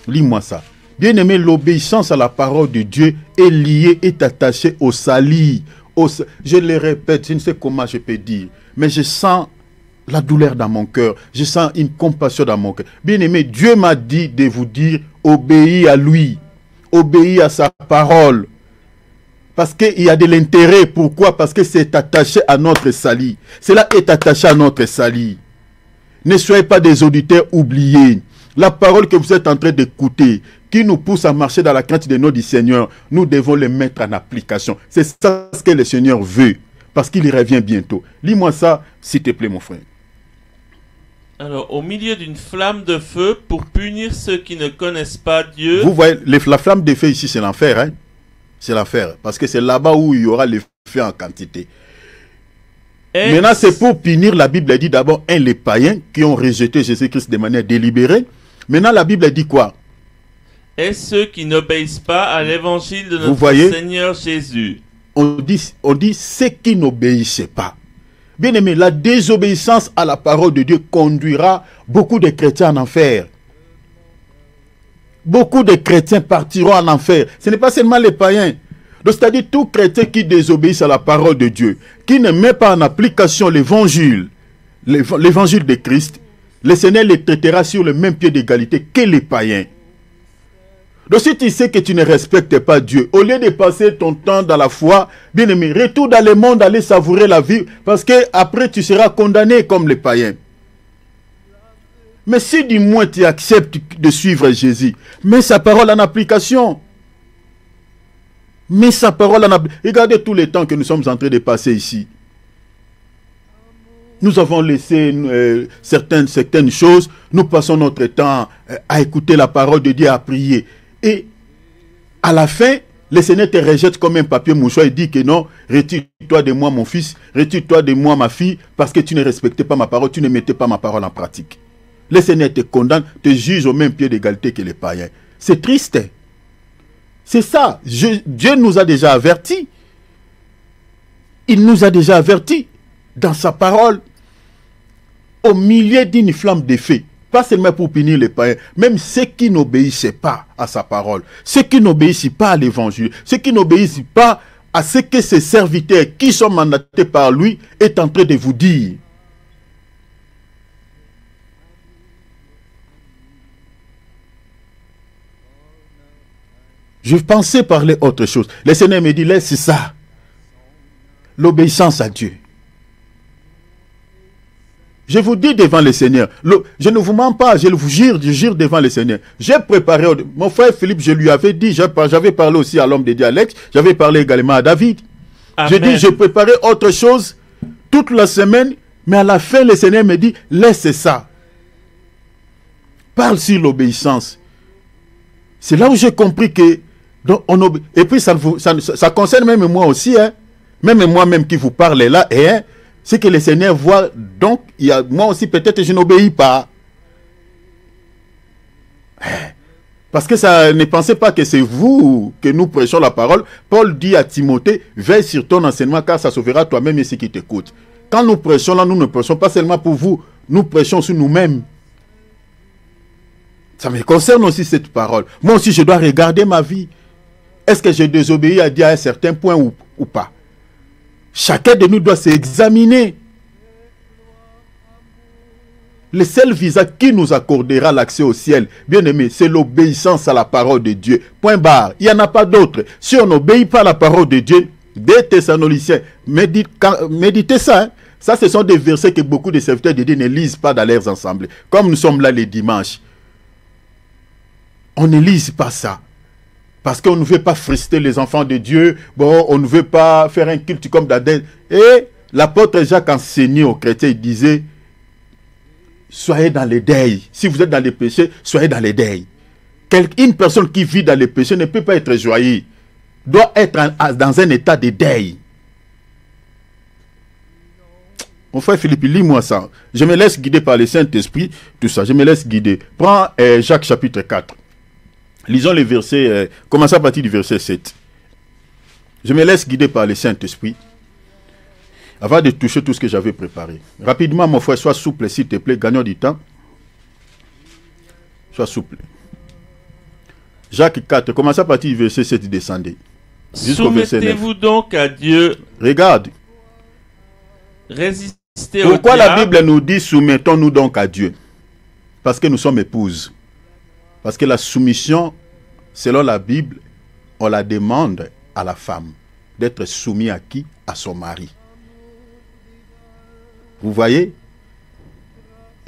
Lis-moi ça. Bien-aimé, l'obéissance à la parole de Dieu est liée, est attachée au salut. Je le répète, je ne sais comment je peux dire, mais je sens la douleur dans mon cœur. Je sens une compassion dans mon cœur. Bien-aimé, Dieu m'a dit de vous dire, obéis à lui. Obéis à sa parole. Parce qu'il y a de l'intérêt. Pourquoi? Parce que c'est attaché à notre salut. Cela est attaché à notre salut. Ne soyez pas des auditeurs oubliés. La parole que vous êtes en train d'écouter, qui nous pousse à marcher dans la crainte des noms du Seigneur, nous devons les mettre en application. C'est ça ce que le Seigneur veut. Parce qu'il revient bientôt. Lis-moi ça, s'il te plaît, mon frère. Alors, au milieu d'une flamme de feu, pour punir ceux qui ne connaissent pas Dieu. Vous voyez, la flamme de feu ici, c'est l'enfer. Hein? C'est l'enfer. Parce que c'est là-bas où il y aura le feu en quantité. Maintenant, c'est pour punir, la Bible dit d'abord, les païens qui ont rejeté Jésus-Christ de manière délibérée. Maintenant, la Bible dit quoi? Et ceux qui n'obéissent pas à l'évangile de notre Seigneur Jésus. On dit ceux qui n'obéissent pas. Bien aimé, la désobéissance à la parole de Dieu conduira beaucoup de chrétiens en enfer. Beaucoup de chrétiens partiront en enfer. Ce n'est pas seulement les païens. Donc, c'est-à-dire tout chrétien qui désobéisse à la parole de Dieu, qui ne met pas en application l'évangile de Christ, le Seigneur les traitera sur le même pied d'égalité que les païens. Donc si tu sais que tu ne respectes pas Dieu, au lieu de passer ton temps dans la foi, bien aimé, retourne dans le monde, aller savourer la vie, parce que après tu seras condamné comme les païens. Mais si du moins tu acceptes de suivre Jésus, mets sa parole en application. Mets sa parole en application. Regardez tous les temps que nous sommes en train de passer ici. Nous avons laissé certaines choses, nous passons notre temps à écouter la parole de Dieu, à prier. Et à la fin, le Seigneur te rejette comme un papier mouchoir et dit que non, retire-toi de moi mon fils, retire-toi de moi ma fille, parce que tu ne respectais pas ma parole, tu ne mettais pas ma parole en pratique. Le Seigneur te condamne, te juge au même pied d'égalité que les païens. C'est triste. C'est ça. Dieu nous a déjà avertis. Il nous a déjà avertis dans sa parole. Au milieu d'une flamme de feu. Pas seulement pour punir les païens, même ceux qui n'obéissent pas à sa parole, ceux qui n'obéissent pas à l'évangile, ceux qui n'obéissent pas à ce que ses serviteurs qui sont mandatés par lui est en train de vous dire. Je pensais parler autre chose. Le Seigneur me dit, laisse ça. L'obéissance à Dieu. Je vous dis devant le Seigneur, je ne vous mens pas, je vous jure devant le Seigneur. J'ai préparé, mon frère Philippe, je lui avais dit, j'avais parlé aussi à l'homme de Dieu Alex, j'avais parlé également à David. J'ai dit, je préparais autre chose toute la semaine, mais à la fin, le Seigneur me dit, laisse ça. Parle sur l'obéissance. C'est là où j'ai compris que, et puis ça concerne même moi aussi, hein, même moi-même qui vous parle là, hein, c'est que le Seigneur voit, donc, moi aussi peut-être je n'obéis pas. Parce que ça ne pensez pas que c'est vous que nous prêchons la parole. Paul dit à Timothée, veille sur ton enseignement car ça sauvera toi-même et ceux qui t'écoutent. Quand nous prêchons là, nous ne prêchons pas seulement pour vous, nous prêchons sur nous-mêmes. Ça me concerne aussi cette parole. Moi aussi je dois regarder ma vie. Est-ce que j'ai désobéi à Dieu à un certain point ou pas? Chacun de nous doit s'examiner. Le seul visa qui nous accordera l'accès au ciel, bien aimé, c'est l'obéissance à la parole de Dieu. Point barre. Il n'y en a pas d'autre. Si on n'obéit pas à la parole de Dieu, des Thessaloniciens, méditez ça. Hein? Ça, ce sont des versets que beaucoup de serviteurs de Dieu ne lisent pas dans leurs assemblées. Comme nous sommes là les dimanches. On ne lise pas ça. Parce qu'on ne veut pas frustrer les enfants de Dieu. Bon, on ne veut pas faire un culte comme d'Adèle. Et l'apôtre Jacques enseignait aux chrétiens, il disait, soyez dans les deuils. Si vous êtes dans les péchés, soyez dans les deuils. Une personne qui vit dans les péchés ne peut pas être joyeuse. Doit être dans un état de deuil. Mon frère Philippe, lis-moi ça. Je me laisse guider par le Saint-Esprit. Tout ça, je me laisse guider. Prends Jacques chapitre 4. Lisons les versets, commençons à partir du verset 7. Je me laisse guider par le Saint-Esprit avant de toucher tout ce que j'avais préparé. Rapidement, mon frère, sois souple, s'il te plaît, gagnons du temps. Sois souple. Jacques 4, commençons à partir du verset 7, descendez. Soumettez-vous donc à Dieu. Regarde. Résistez résister au Pourquoi la diable. Bible nous dit soumettons-nous donc à Dieu? Parce que nous sommes épouses. Parce que la soumission, selon la Bible, on la demande à la femme d'être soumise à qui? À son mari. Vous voyez?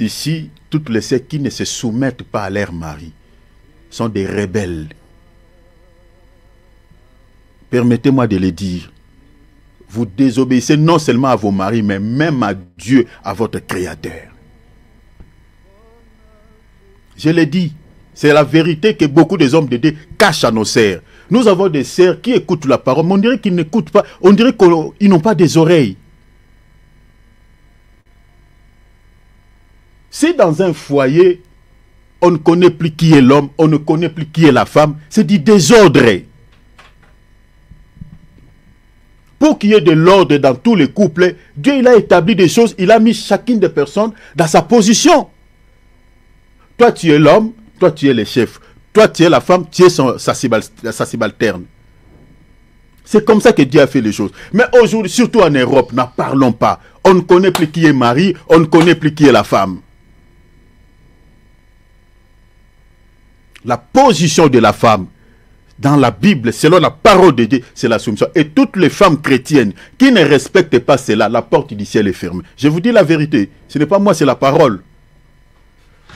Ici, toutes les sœurs qui ne se soumettent pas à leur mari sont des rebelles. Permettez-moi de le dire. Vous désobéissez non seulement à vos maris, mais même à Dieu, à votre Créateur. Je l'ai dit, c'est la vérité que beaucoup des hommes de Dieu cachent à nos sœurs. Nous avons des sœurs qui écoutent la parole, mais on dirait qu'ils n'écoutent pas, on dirait qu'ils n'ont pas des oreilles. Si dans un foyer, on ne connaît plus qui est l'homme, on ne connaît plus qui est la femme, c'est du désordre. Pour qu'il y ait de l'ordre dans tous les couples, Dieu il a établi des choses, il a mis chacune des personnes dans sa position. Toi tu es l'homme, toi tu es le chef. Toi tu es la femme, tu es sa subalterne. C'est comme ça que Dieu a fait les choses. Mais aujourd'hui, surtout en Europe, n'en parlons pas. On ne connaît plus qui est mari, on ne connaît plus qui est la femme. La position de la femme dans la Bible, selon la parole de Dieu, c'est la soumission. Et toutes les femmes chrétiennes qui ne respectent pas cela, la porte du ciel est fermée. Je vous dis la vérité, ce n'est pas moi, c'est la parole.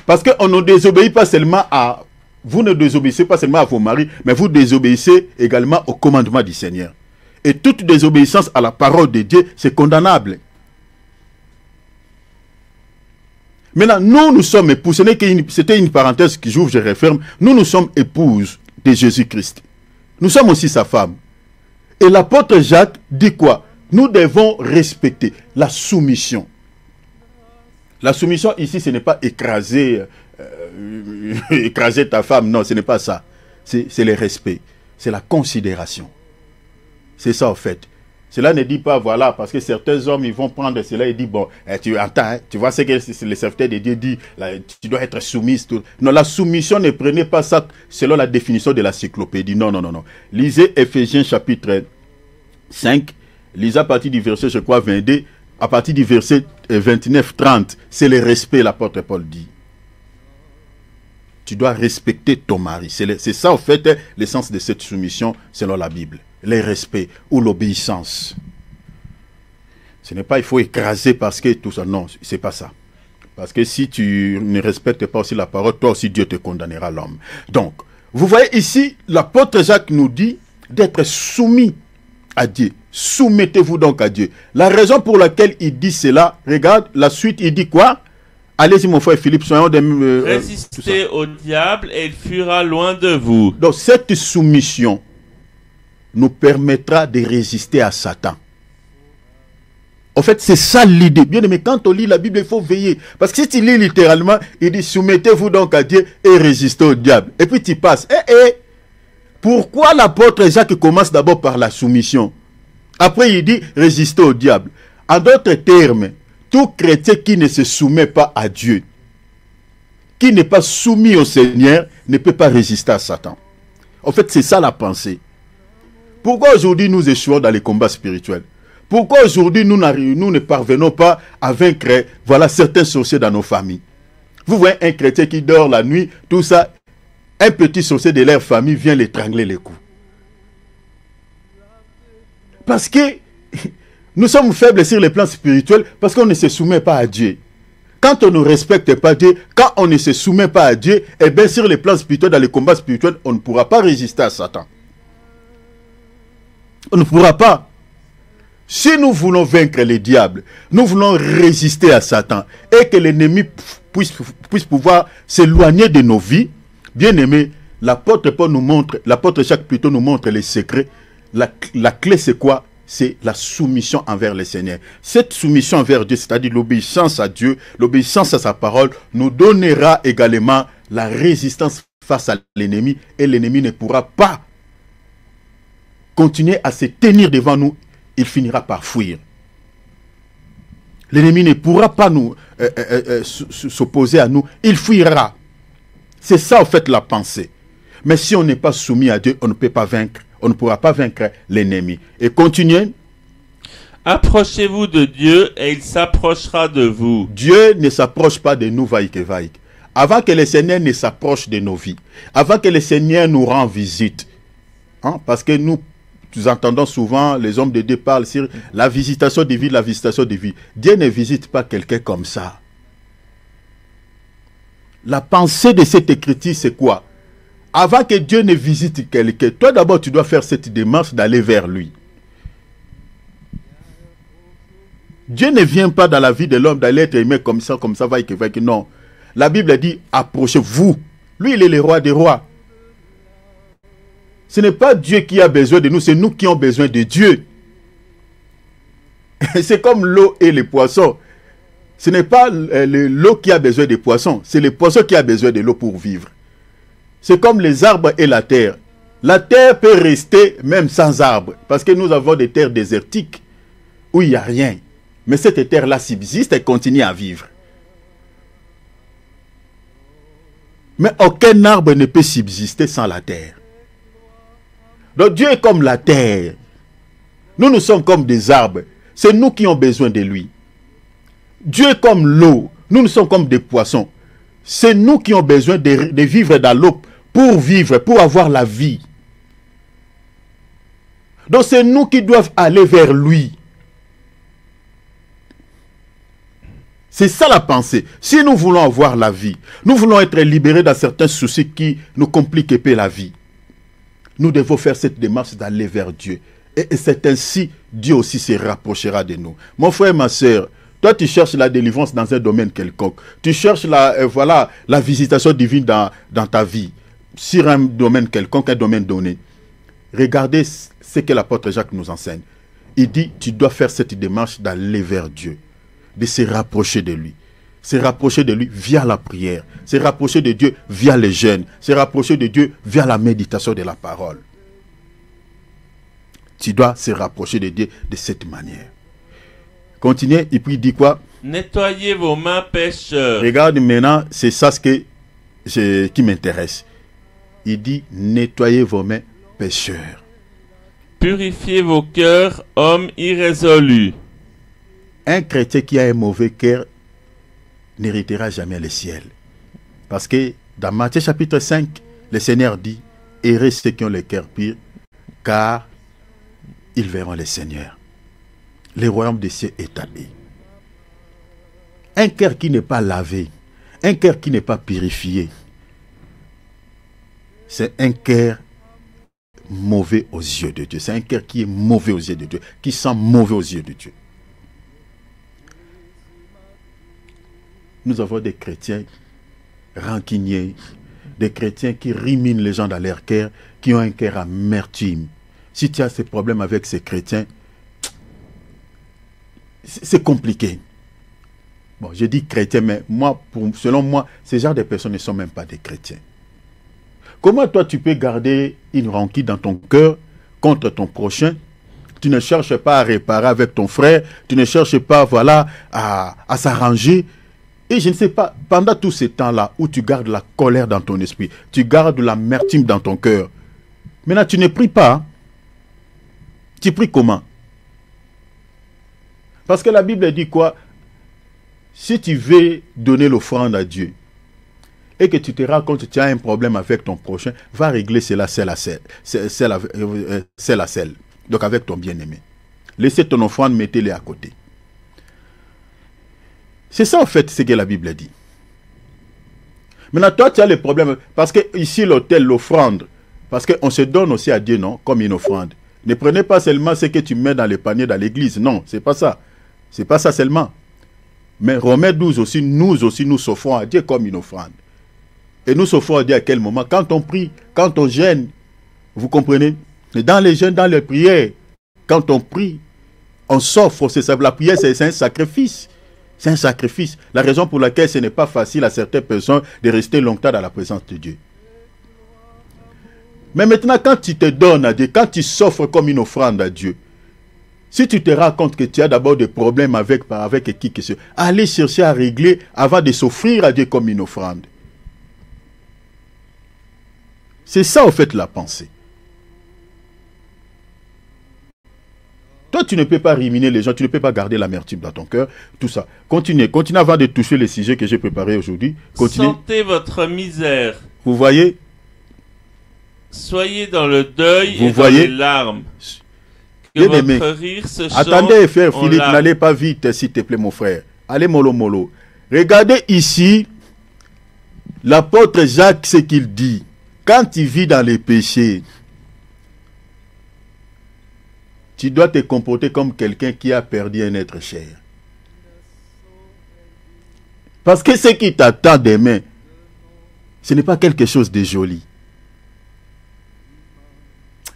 Parce qu'on ne désobéit pas seulement à... Vous ne désobéissez pas seulement à vos maris, mais vous désobéissez également au commandement du Seigneur. Et toute désobéissance à la parole de Dieu, c'est condamnable. Maintenant, nous sommes épouses. C'était une parenthèse que j'ouvre, je referme. Nous sommes épouses de Jésus-Christ. Nous sommes aussi sa femme. Et l'apôtre Jacques dit quoi? Nous devons respecter la soumission. La soumission ici, ce n'est pas écraser ta femme. Non, ce n'est pas ça. C'est le respect. C'est la considération. C'est ça, en fait. Cela ne dit pas, voilà, parce que certains hommes, ils vont prendre cela et dire, bon, tu entends, hein, tu vois ce que le serviteur de Dieu dit, là, tu dois être soumise. Tout. Non, la soumission, ne prenez pas ça selon la définition de l'encyclopédie. Non, non, non, non. Lisez Éphésiens chapitre 5, lisez à partir du verset, je crois, 22, à partir du verset 29-30, c'est le respect, l'apôtre Paul dit. Tu dois respecter ton mari. C'est ça, en fait, l'essence de cette soumission selon la Bible. Le respect ou l'obéissance. Ce n'est pas il faut écraser parce que tout ça. Non, c'est pas ça. Parce que si tu ne respectes pas aussi la parole, toi aussi Dieu te condamnera l'homme. Donc, vous voyez ici, l'apôtre Jacques nous dit d'être soumis à Dieu. Soumettez-vous donc à Dieu. La raison pour laquelle il dit cela, regarde, la suite, il dit quoi? Allez-y mon frère Philippe, soyons des... Résistez au diable et il fuira loin de vous. Donc cette soumission nous permettra de résister à Satan. En fait, c'est ça l'idée. Bien aimé, quand on lit la Bible, il faut veiller. Parce que si tu lis littéralement, il dit soumettez-vous donc à Dieu et résistez au diable. Et puis tu passes. Pourquoi l'apôtre Jacques commence d'abord par la soumission? Après, il dit résistez au diable. En d'autres termes, tout chrétien qui ne se soumet pas à Dieu, qui n'est pas soumis au Seigneur, ne peut pas résister à Satan. En fait, c'est ça la pensée. Pourquoi aujourd'hui nous échouons dans les combats spirituels? Pourquoi aujourd'hui nous ne parvenons pas à vaincre certains sorciers dans nos familles? Vous voyez un chrétien qui dort la nuit, tout ça, un petit sorcier de leur famille vient l'étrangler les coups. Parce que nous sommes faibles sur le plan spirituel, parce qu'on ne se soumet pas à Dieu. Quand on ne respecte pas Dieu, quand on ne se soumet pas à Dieu, eh bien sur le plan spirituel, dans les combats spirituels, on ne pourra pas résister à Satan. On ne pourra pas. Si nous voulons vaincre les diables, nous voulons résister à Satan et que l'ennemi puisse pouvoir s'éloigner de nos vies, bien aimé, l'apôtre Paul nous montre, l'apôtre Jacques plutôt nous montre les secrets. La clé c'est quoi? C'est la soumission envers le Seigneur. Cette soumission envers Dieu, c'est-à-dire l'obéissance à Dieu, l'obéissance à sa parole, nous donnera également la résistance face à l'ennemi et l'ennemi ne pourra pas continuer à se tenir devant nous, il finira par fuir. L'ennemi ne pourra pas nous s'opposer à nous, il fuira. C'est ça en fait la pensée. Mais si on n'est pas soumis à Dieu, on ne peut pas vaincre, on ne pourra pas vaincre l'ennemi. Et continuez. Approchez-vous de Dieu et il s'approchera de vous. Dieu ne s'approche pas de nous, vaïque. Avant que le Seigneur ne s'approche de nos vies, avant que le Seigneur nous rende visite, hein, parce que nous entendons souvent les hommes de Dieu parlent sur la visitation divine, la visitation divine. Dieu ne visite pas quelqu'un comme ça. La pensée de cette écriture, c'est quoi? Avant que Dieu ne visite quelqu'un, toi d'abord tu dois faire cette démarche d'aller vers lui. Dieu ne vient pas dans la vie de l'homme d'aller être aimé comme ça, vaille que non. La Bible dit, approchez-vous. Lui, il est le roi des rois. Ce n'est pas Dieu qui a besoin de nous, c'est nous qui avons besoin de Dieu. C'est comme l'eau et les poissons. Ce n'est pas l'eau qui a besoin des poissons, c'est les poissons qui a besoin de l'eau pour vivre. C'est comme les arbres et la terre. La terre peut rester même sans arbres, parce que nous avons des terres désertiques où il n'y a rien. Mais cette terre-là subsiste et continue à vivre. Mais aucun arbre ne peut subsister sans la terre. Donc Dieu est comme la terre. Nous sommes comme des arbres. C'est nous qui avons besoin de lui. Dieu est comme l'eau. Nous sommes comme des poissons. C'est nous qui avons besoin de vivre dans l'eau pour vivre, pour avoir la vie. Donc c'est nous qui devons aller vers lui. C'est ça la pensée. Si nous voulons avoir la vie, nous voulons être libérés dans certains soucis qui nous compliquent un peu la vie, nous devons faire cette démarche d'aller vers Dieu. Et c'est ainsi, Dieu aussi se rapprochera de nous. Mon frère, ma soeur, toi tu cherches la délivrance dans un domaine quelconque. Tu cherches la visitation divine dans ta vie, sur un domaine quelconque, un domaine donné. Regardez ce que l'apôtre Jacques nous enseigne. Il dit, tu dois faire cette démarche d'aller vers Dieu, de se rapprocher de lui. Se rapprocher de lui via la prière. Se rapprocher de Dieu via les jeûnes. Se rapprocher de Dieu via la méditation de la parole. Tu dois se rapprocher de Dieu de cette manière. Continuez, et puis il dit quoi? Nettoyez vos mains, pécheurs. Regarde maintenant, c'est ça qui m'intéresse. Il dit, nettoyez vos mains, pécheurs. Purifiez vos cœurs, hommes irrésolus. Un chrétien qui a un mauvais cœur n'héritera jamais le ciel. Parce que dans Matthieu chapitre 5, le Seigneur dit, heureux ceux qui ont le cœur pur, car ils verront le Seigneur. Le royaume des cieux est à eux. Un cœur qui n'est pas lavé, un cœur qui n'est pas purifié, c'est un cœur mauvais aux yeux de Dieu. C'est un cœur qui est mauvais aux yeux de Dieu, qui sent mauvais aux yeux de Dieu. Nous avons des chrétiens rancuniers, des chrétiens qui riminent les gens dans leur cœur, qui ont un cœur amertume. Si tu as ces problèmes avec ces chrétiens, c'est compliqué. Bon, je dis chrétiens, mais moi, selon moi, ces genres de personnes ne sont même pas des chrétiens. Comment toi tu peux garder une rancune dans ton cœur contre ton prochain? Tu ne cherches pas à réparer avec ton frère, tu ne cherches pas, à s'arranger. Et je ne sais pas, pendant tout ce temps-là où tu gardes la colère dans ton esprit, tu gardes l'amertume dans ton cœur, maintenant tu ne pries pas. Tu pries comment? Parce que la Bible dit quoi? Si tu veux donner l'offrande à Dieu et que tu te rends compte que tu as un problème avec ton prochain, va régler cela seul à seul. Donc avec ton bien-aimé. Laissez ton offrande, mettez-les à côté. C'est ça en fait ce que la Bible dit. Maintenant toi tu as le problème, parce que ici l'autel, l'offrande, parce qu'on se donne aussi à Dieu, non, comme une offrande. Ne prenez pas seulement ce que tu mets dans les paniers dans l'église, non, c'est pas ça. C'est pas ça seulement. Mais Romains 12 aussi, nous s'offrons à Dieu comme une offrande. Et nous s'offrons à Dieu à quel moment? Quand on prie, quand on jeûne, vous comprenez? Et dans les jeûnes, dans les prières, quand on prie, on s'offre, c'est ça. La prière, c'est un sacrifice. C'est un sacrifice. La raison pour laquelle ce n'est pas facile à certaines personnes de rester longtemps dans la présence de Dieu. Mais maintenant, quand tu te donnes à Dieu, quand tu s'offres comme une offrande à Dieu, si tu te rends compte que tu as d'abord des problèmes avec qui que ce soit, allez chercher à régler avant de s'offrir à Dieu comme une offrande. C'est ça, en fait, la pensée. Toi, tu ne peux pas ruminer les gens, tu ne peux pas garder l'amertume dans ton cœur, tout ça. Continue avant de toucher les sujets que j'ai préparés aujourd'hui. Continue. Sentez votre misère. Vous voyez? Soyez dans le deuil Vous et voyez? dans les larmes. Que Bien votre aimé. rire se chante Attendez, frère en Philippe, larmes. n'allez pas vite, s'il te plaît, mon frère. Allez, mollo. Regardez ici, l'apôtre Jacques, ce qu'il dit. Quand tu vis dans les péchés, tu dois te comporter comme quelqu'un qui a perdu un être cher. Parce que ce qui t'attend demain, ce n'est pas quelque chose de joli.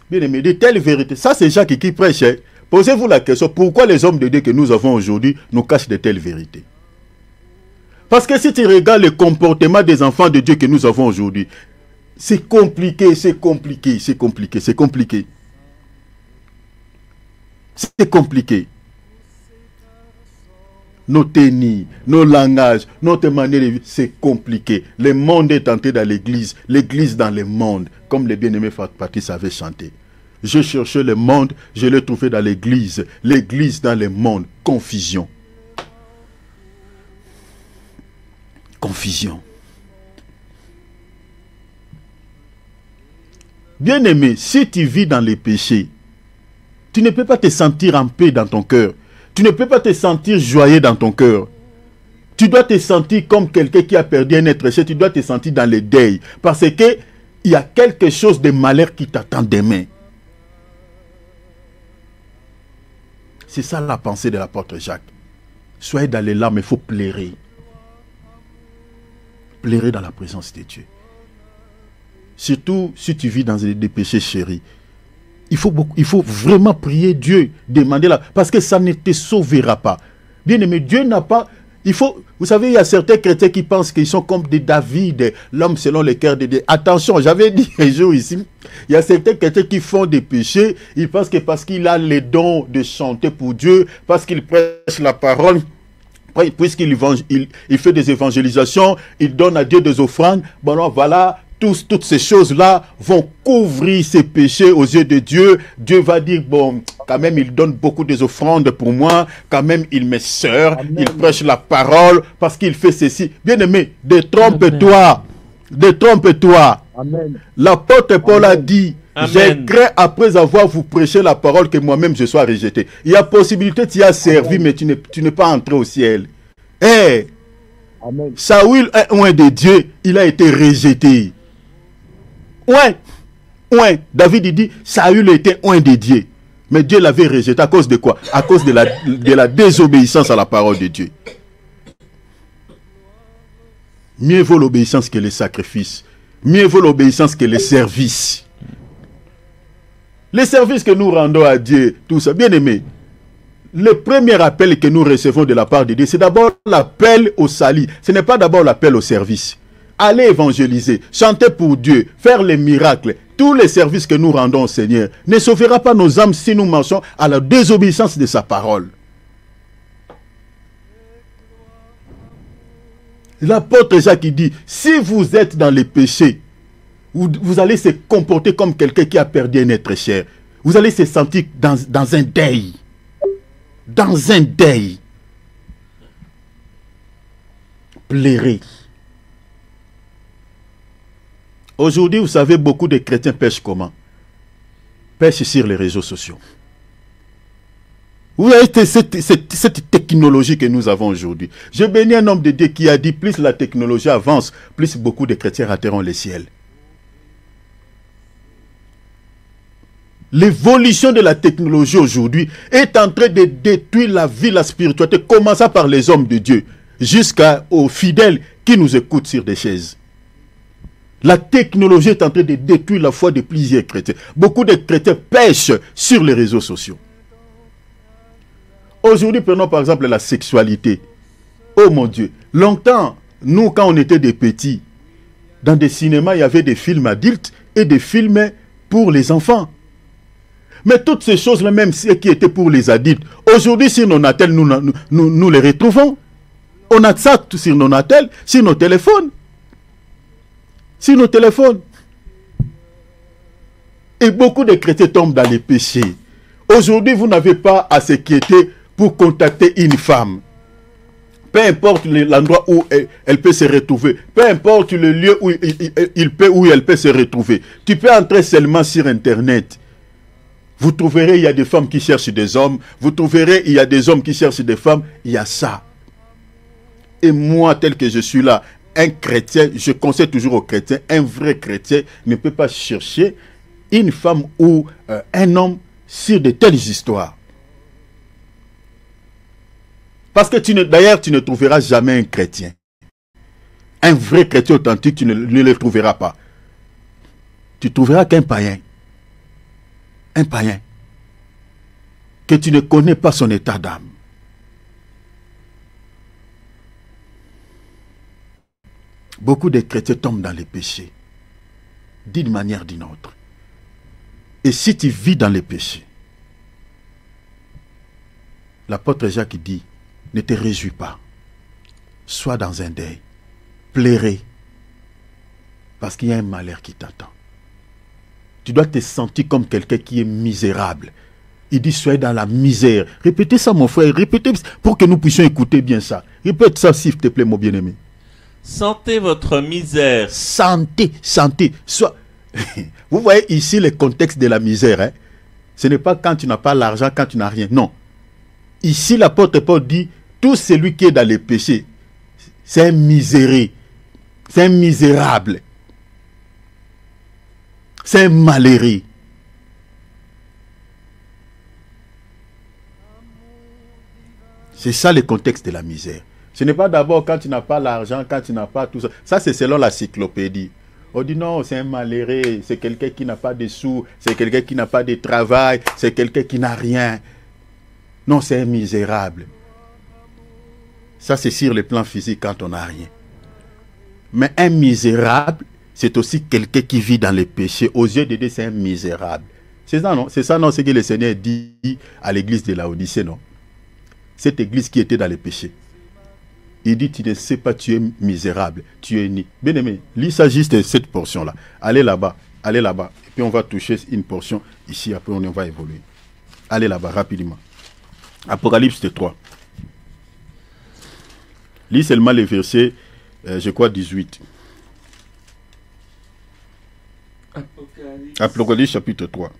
Bien aimé, de telles vérités, ça c'est Jacques qui prêche. Hein. Posez-vous la question, pourquoi les hommes de Dieu que nous avons aujourd'hui nous cachent de telles vérités? Parce que si tu regardes le comportement des enfants de Dieu que nous avons aujourd'hui, c'est compliqué. C'est compliqué. Nos tenues, nos langages, notre manière de vivre, c'est compliqué. Le monde est entré dans l'église, l'église dans le monde, comme le bien-aimé Patrice avait chanté. Je cherchais le monde, je l'ai trouvé dans l'église, l'église dans le monde, confusion. Confusion. Bien-aimé, si tu vis dans les péchés, tu ne peux pas te sentir en paix dans ton cœur. Tu ne peux pas te sentir joyeux dans ton cœur. Tu dois te sentir comme quelqu'un qui a perdu un être cher. Tu dois te sentir dans le deuil. Parce que il y a quelque chose de malheur qui t'attend demain. C'est ça la pensée de l'apôtre Jacques. Soyez dans les larmes, il faut pleurer. Pleurer dans la présence de Dieu. Surtout si tu vis dans des péchés chéris. Il faut vraiment prier Dieu, demander là, parce que ça ne te sauvera pas. Bien aimé, Dieu n'a pas... Vous savez, il y a certains chrétiens qui pensent qu'ils sont comme des David, l'homme selon le cœur de Dieu. Attention, j'avais dit un jour ici, il y a certains chrétiens qui font des péchés, ils pensent que parce qu'il a les dons de chanter pour Dieu, parce qu'il prêche la parole, puisqu'il il fait des évangélisations, il donne à Dieu des offrandes, bon alors, voilà... Toutes ces choses-là vont couvrir ses péchés aux yeux de Dieu. Dieu va dire, bon, quand même, il donne beaucoup des offrandes pour moi. Quand même, il me sert. Il prêche la parole parce qu'il fait ceci. Bien-aimé, détrompe-toi. Détrompe-toi. L'apôtre Paul a dit, j'ai craint après avoir vous prêché la parole que moi-même je sois rejeté. Il y a possibilité, tu as servi, mais tu n'es pas entré au ciel. Hey, Saül est loin de Dieu, il a été rejeté. Ouais. David il dit, Saül était loin de Dieu. Mais Dieu l'avait rejeté à cause de quoi? À cause de la désobéissance à la parole de Dieu. Mieux vaut l'obéissance que les sacrifices. Mieux vaut l'obéissance que les services. Les services que nous rendons à Dieu, tout ça, bien aimé. Le premier appel que nous recevons de la part de Dieu, c'est d'abord l'appel au salut. Ce n'est pas d'abord l'appel au service. Allez évangéliser, chanter pour Dieu, faire les miracles. Tous les services que nous rendons au Seigneur ne sauvera pas nos âmes si nous marchons à la désobéissance de sa parole. L'apôtre Jacques dit, si vous êtes dans les péchés, vous allez se comporter comme quelqu'un qui a perdu un être cher. Vous allez se sentir dans un deuil. Dans un deuil. Pleurer. Aujourd'hui, vous savez, beaucoup de chrétiens pêchent comment? Pêchent sur les réseaux sociaux. Vous voyez cette technologie que nous avons aujourd'hui. Je bénis un homme de Dieu qui a dit, plus la technologie avance, plus beaucoup de chrétiens rateront le ciel. L'évolution de la technologie aujourd'hui est en train de détruire la vie, la spiritualité, commençant par les hommes de Dieu, jusqu'aux fidèles qui nous écoutent sur des chaises. La technologie est en train de détruire la foi de plusieurs chrétiens. Beaucoup de chrétiens pêchent sur les réseaux sociaux. Aujourd'hui, prenons par exemple la sexualité. Oh mon Dieu, longtemps, nous quand on était des petits, dans des cinémas, il y avait des films adultes et des films pour les enfants. Mais toutes ces choses-là, même qui étaient pour les adultes, aujourd'hui, sur nos natels, nous les retrouvons. On a ça sur nos natels, sur nos téléphones. Sur nos téléphones. Et beaucoup de chrétiens tombent dans les péchés. Aujourd'hui, vous n'avez pas à s'inquiéter pour contacter une femme. Peu importe l'endroit où elle peut se retrouver, peu importe le lieu où elle peut se retrouver. Tu peux entrer seulement sur Internet. Vous trouverez, il y a des femmes qui cherchent des hommes. Vous trouverez, il y a des hommes qui cherchent des femmes. Il y a ça. Et moi, tel que je suis là, un chrétien, je conseille toujours aux chrétiens, un vrai chrétien ne peut pas chercher une femme ou un homme sur de telles histoires. Parce que d'ailleurs, tu ne trouveras jamais un chrétien. Un vrai chrétien authentique, tu ne le trouveras pas. Tu trouveras qu'un païen. Un païen. Que tu ne connais pas son état d'âme. Beaucoup de chrétiens tombent dans les péchés. D'une manière ou d'une autre. Et si tu vis dans les péchés, l'apôtre Jacques dit, ne te réjouis pas. Sois dans un deuil. Pleurez. Parce qu'il y a un malheur qui t'attend. Tu dois te sentir comme quelqu'un qui est misérable. Il dit, soyez dans la misère. Répétez ça, mon frère. Répétez pour que nous puissions écouter bien ça. Répète ça, s'il te plaît, mon bien-aimé. Sentez votre misère. Sentez. Vous voyez ici le contexte de la misère. Hein? Ce n'est pas quand tu n'as pas l'argent, quand tu n'as rien. Non. Ici, l'apôtre Paul dit, tout celui qui est dans les péchés, c'est un miséré. C'est un misérable. C'est un malheureux. C'est ça le contexte de la misère. Ce n'est pas d'abord quand tu n'as pas l'argent, quand tu n'as pas tout ça. Ça, c'est selon la cyclopédie. On dit non, c'est un malheureux, c'est quelqu'un qui n'a pas de sous, c'est quelqu'un qui n'a pas de travail, c'est quelqu'un qui n'a rien. Non, c'est un misérable. Ça, c'est sur le plan physique quand on n'a rien. Mais un misérable, c'est aussi quelqu'un qui vit dans les péchés. Aux yeux de Dieu, c'est un misérable. C'est ça, non? C'est ça, non? C'est que le Seigneur dit à l'église de Laodicée, non? Cette église qui était dans les péchés. Il dit, tu ne sais pas, tu es misérable, tu es ni. Bien aimé, lis ça juste cette portion-là. Allez là-bas, et puis on va toucher une portion ici, après on va évoluer. Allez là-bas, rapidement. Apocalypse 3. Lis seulement les versets, je crois, 18. Apocalypse chapitre 3.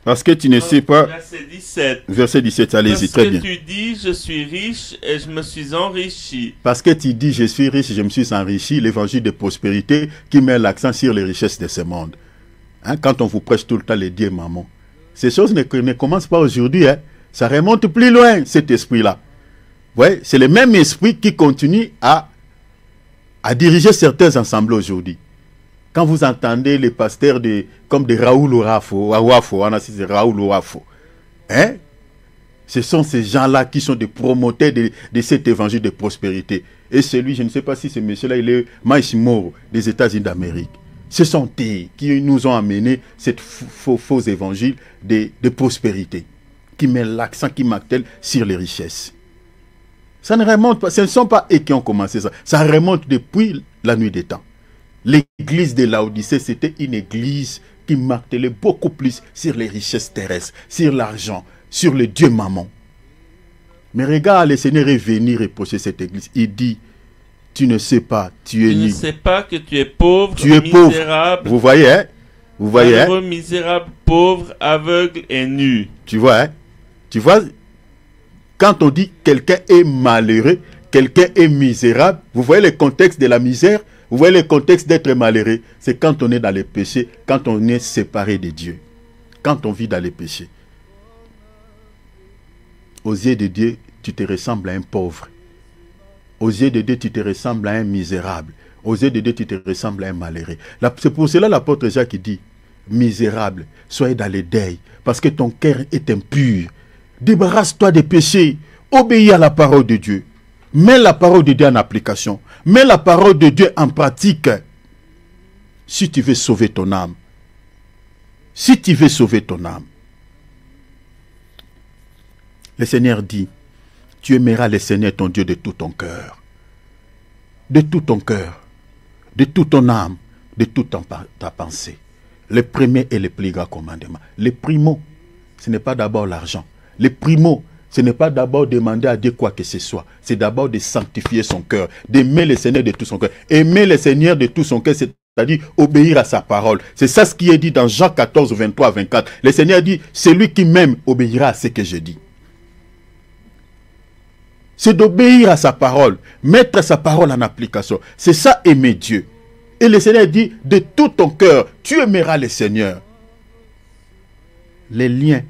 Parce que tu ne sais pas... Verset 17. Verset 17, allez-y, très bien. Parce que tu dis, je suis riche et je me suis enrichi. Parce que tu dis, je suis riche et je me suis enrichi, l'évangile de prospérité qui met l'accent sur les richesses de ce monde. Hein, quand on vous prêche tout le temps les dieux maman. Ces choses ne commencent pas aujourd'hui. Hein. Ça remonte plus loin, cet esprit-là. Ouais, c'est le même esprit qui continue à diriger certains ensembles aujourd'hui. Quand vous entendez les pasteurs comme des Raoul Ouafo, c'est Raoul Ouafo, hein? Ce sont ces gens-là qui sont des promoteurs de cet évangile de prospérité. Et celui, je ne sais pas si ce monsieur-là, il est Miles Moore des États-Unis d'Amérique. Ce sont eux qui nous ont amené cette faux évangile de prospérité, qui met l'accent, qui martèle sur les richesses. Ça ne remonte pas, ce ne sont pas eux qui ont commencé ça. Ça remonte depuis la nuit des temps. L'église de Laodicée, c'était une église qui martelait beaucoup plus sur les richesses terrestres, sur l'argent, sur le Dieu maman. Mais regarde, le Seigneur est venu reprocher cette église. Il dit, tu ne sais pas, tu es nu. Tu ne sais pas que tu es pauvre, tu es misérable. Pauvre. Vous voyez, hein? Vous voyez, malheureux, misérable, pauvre, aveugle et nu. Tu vois, hein? Tu vois, quand on dit quelqu'un est malheureux, quelqu'un est misérable, vous voyez le contexte de la misère? Vous voyez le contexte d'être malheureux, c'est quand on est dans les péchés, quand on est séparé de Dieu, quand on vit dans les péchés. Aux yeux de Dieu, tu te ressembles à un pauvre. Aux yeux de Dieu, tu te ressembles à un misérable. Aux yeux de Dieu, tu te ressembles à un malheureux. C'est pour cela l'apôtre Jacques dit, misérable, soyez dans le deuil, parce que ton cœur est impur. Débarrasse-toi des péchés, obéis à la parole de Dieu. Mets la parole de Dieu en application. Mets la parole de Dieu en pratique. Si tu veux sauver ton âme. Si tu veux sauver ton âme. Le Seigneur dit, tu aimeras le Seigneur ton Dieu de tout ton cœur. De tout ton cœur. De toute ton âme. De toute ta pensée. le premier et le plus grand commandement. Le primo, ce n'est pas d'abord l'argent. Le primo, ce n'est pas d'abord demander à Dieu quoi que ce soit. C'est d'abord de sanctifier son cœur, d'aimer le Seigneur de tout son cœur. Aimer le Seigneur de tout son cœur, c'est-à-dire obéir à sa parole. C'est ça ce qui est dit dans Jean 14, 23 à 24. Le Seigneur dit, celui qui m'aime obéira à ce que je dis. C'est d'obéir à sa parole, mettre sa parole en application. C'est ça aimer Dieu. Et le Seigneur dit, de tout ton cœur, tu aimeras le Seigneur. Les liens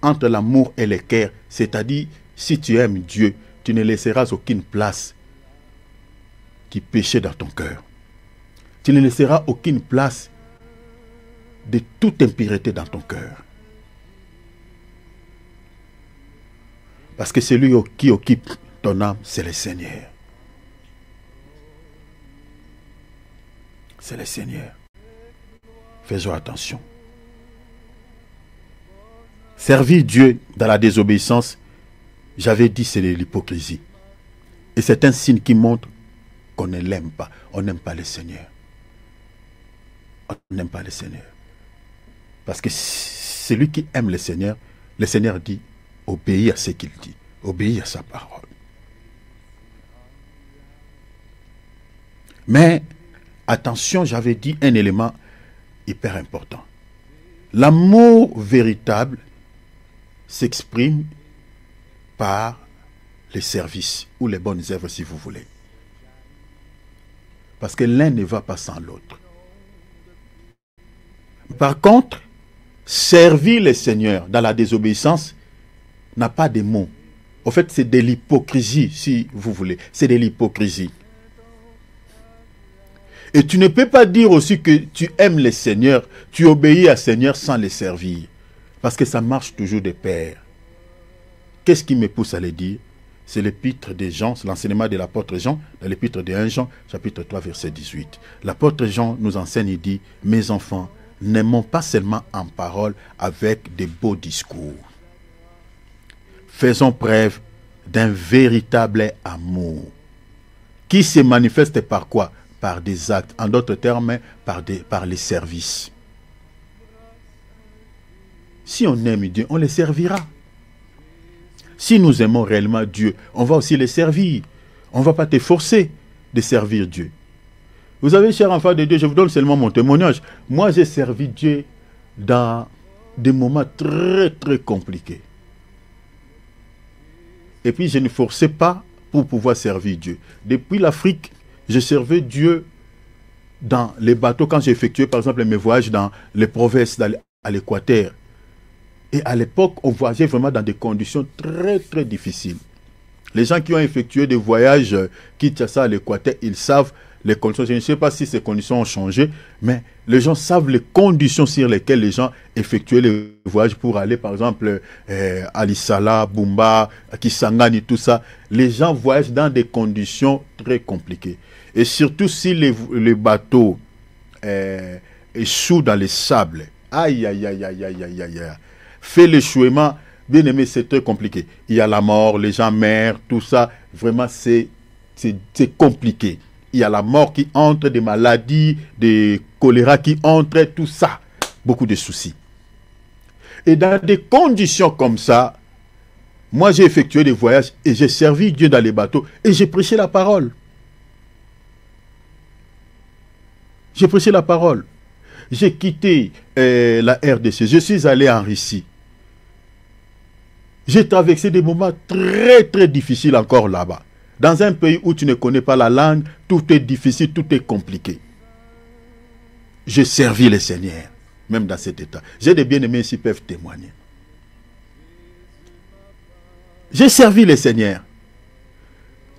entre l'amour et le cœur, c'est-à-dire, si tu aimes Dieu, tu ne laisseras aucune place qui péchait dans ton cœur. Tu ne laisseras aucune place de toute impureté dans ton cœur. Parce que celui qui occupe ton âme, c'est le Seigneur. C'est le Seigneur. Faisons attention. Servir Dieu dans la désobéissance, j'avais dit, c'est de l'hypocrisie. Et c'est un signe qui montre qu'on ne l'aime pas. On n'aime pas le Seigneur. On n'aime pas le Seigneur. Parce que celui qui aime le Seigneur dit, obéis à ce qu'il dit. Obéis à sa parole. Mais, attention, j'avais dit un élément hyper important. L'amour véritable s'exprime par les services ou les bonnes œuvres, si vous voulez. Parce que l'un ne va pas sans l'autre. Par contre, servir le Seigneur dans la désobéissance n'a pas de mots. En fait, c'est de l'hypocrisie, si vous voulez. C'est de l'hypocrisie. Et tu ne peux pas dire aussi que tu aimes le Seigneur, tu obéis à Seigneur sans le servir. Parce que ça marche toujours de pair. Qu'est-ce qui me pousse à le dire? C'est l'épître de Jean, c'est l'enseignement de l'apôtre Jean, dans l'épître de 1 Jean, chapitre 3, verset 18. L'apôtre Jean nous enseigne, il dit, « Mes enfants, n'aimons pas seulement en parole avec de beaux discours. Faisons preuve d'un véritable amour qui se manifeste par quoi? Par des actes, en d'autres termes, par les services. Si on aime Dieu, on le servira. Si nous aimons réellement Dieu, on va aussi le servir. On ne va pas te forcer de servir Dieu. Vous savez, chers enfants de Dieu, je vous donne seulement mon témoignage. Moi, j'ai servi Dieu dans des moments très, très compliqués. Et puis, je ne forçais pas pour pouvoir servir Dieu. Depuis l'Afrique, je servais Dieu dans les bateaux quand j'ai effectué, par exemple, mes voyages dans les provinces, à l'Équateur. Et à l'époque, on voyageait vraiment dans des conditions très, très difficiles. Les gens qui ont effectué des voyages Kinshasa à l'Équateur, ils savent les conditions. Je ne sais pas si ces conditions ont changé, mais les gens savent les conditions sur lesquelles les gens effectuaient les voyages pour aller, par exemple, à Lissala, Bumba, Kisangani, tout ça. Les gens voyagent dans des conditions très compliquées. Et surtout si les bateaux échouent dans les sables. Aïe, aïe, aïe, aïe, aïe, aïe, aïe. Fait l'échouement, bien aimé, c'est très compliqué. Il y a la mort, les gens meurent, tout ça. Vraiment, c'est compliqué. Il y a la mort qui entre, des maladies, des choléra qui entrent, tout ça. Beaucoup de soucis. Et dans des conditions comme ça, moi j'ai effectué des voyages et j'ai servi Dieu dans les bateaux et j'ai prêché la parole. J'ai prêché la parole. J'ai quitté la RDC. Je suis allé en Russie. J'ai traversé des moments très très difficiles encore là-bas. Dans un pays où tu ne connais pas la langue, tout est difficile, tout est compliqué. J'ai servi le Seigneur, même dans cet état. J'ai des bien-aimés ici qui peuvent témoigner. J'ai servi le Seigneur.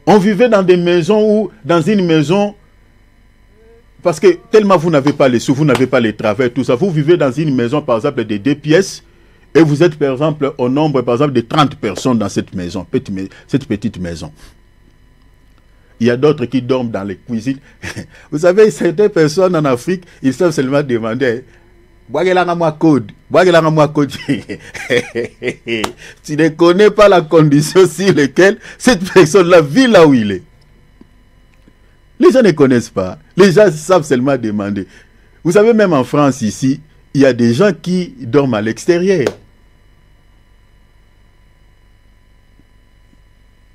On vivait dans des maisons où, dans une maison, parce que tellement vous n'avez pas les sous, vous n'avez pas les travaux, tout ça, vous vivez dans une maison, par exemple, de 2 pièces, et vous êtes, par exemple, au nombre, par exemple, de 30 personnes dans cette maison, cette petite maison. Il y a d'autres qui dorment dans les cuisines. Vous savez, certaines personnes en Afrique, ils savent seulement demander « code. Tu ne connais pas la condition sur laquelle cette personne-là vit là où il est. Les gens ne connaissent pas. Les gens savent seulement demander. Vous savez, même en France, ici, il y a des gens qui dorment à l'extérieur.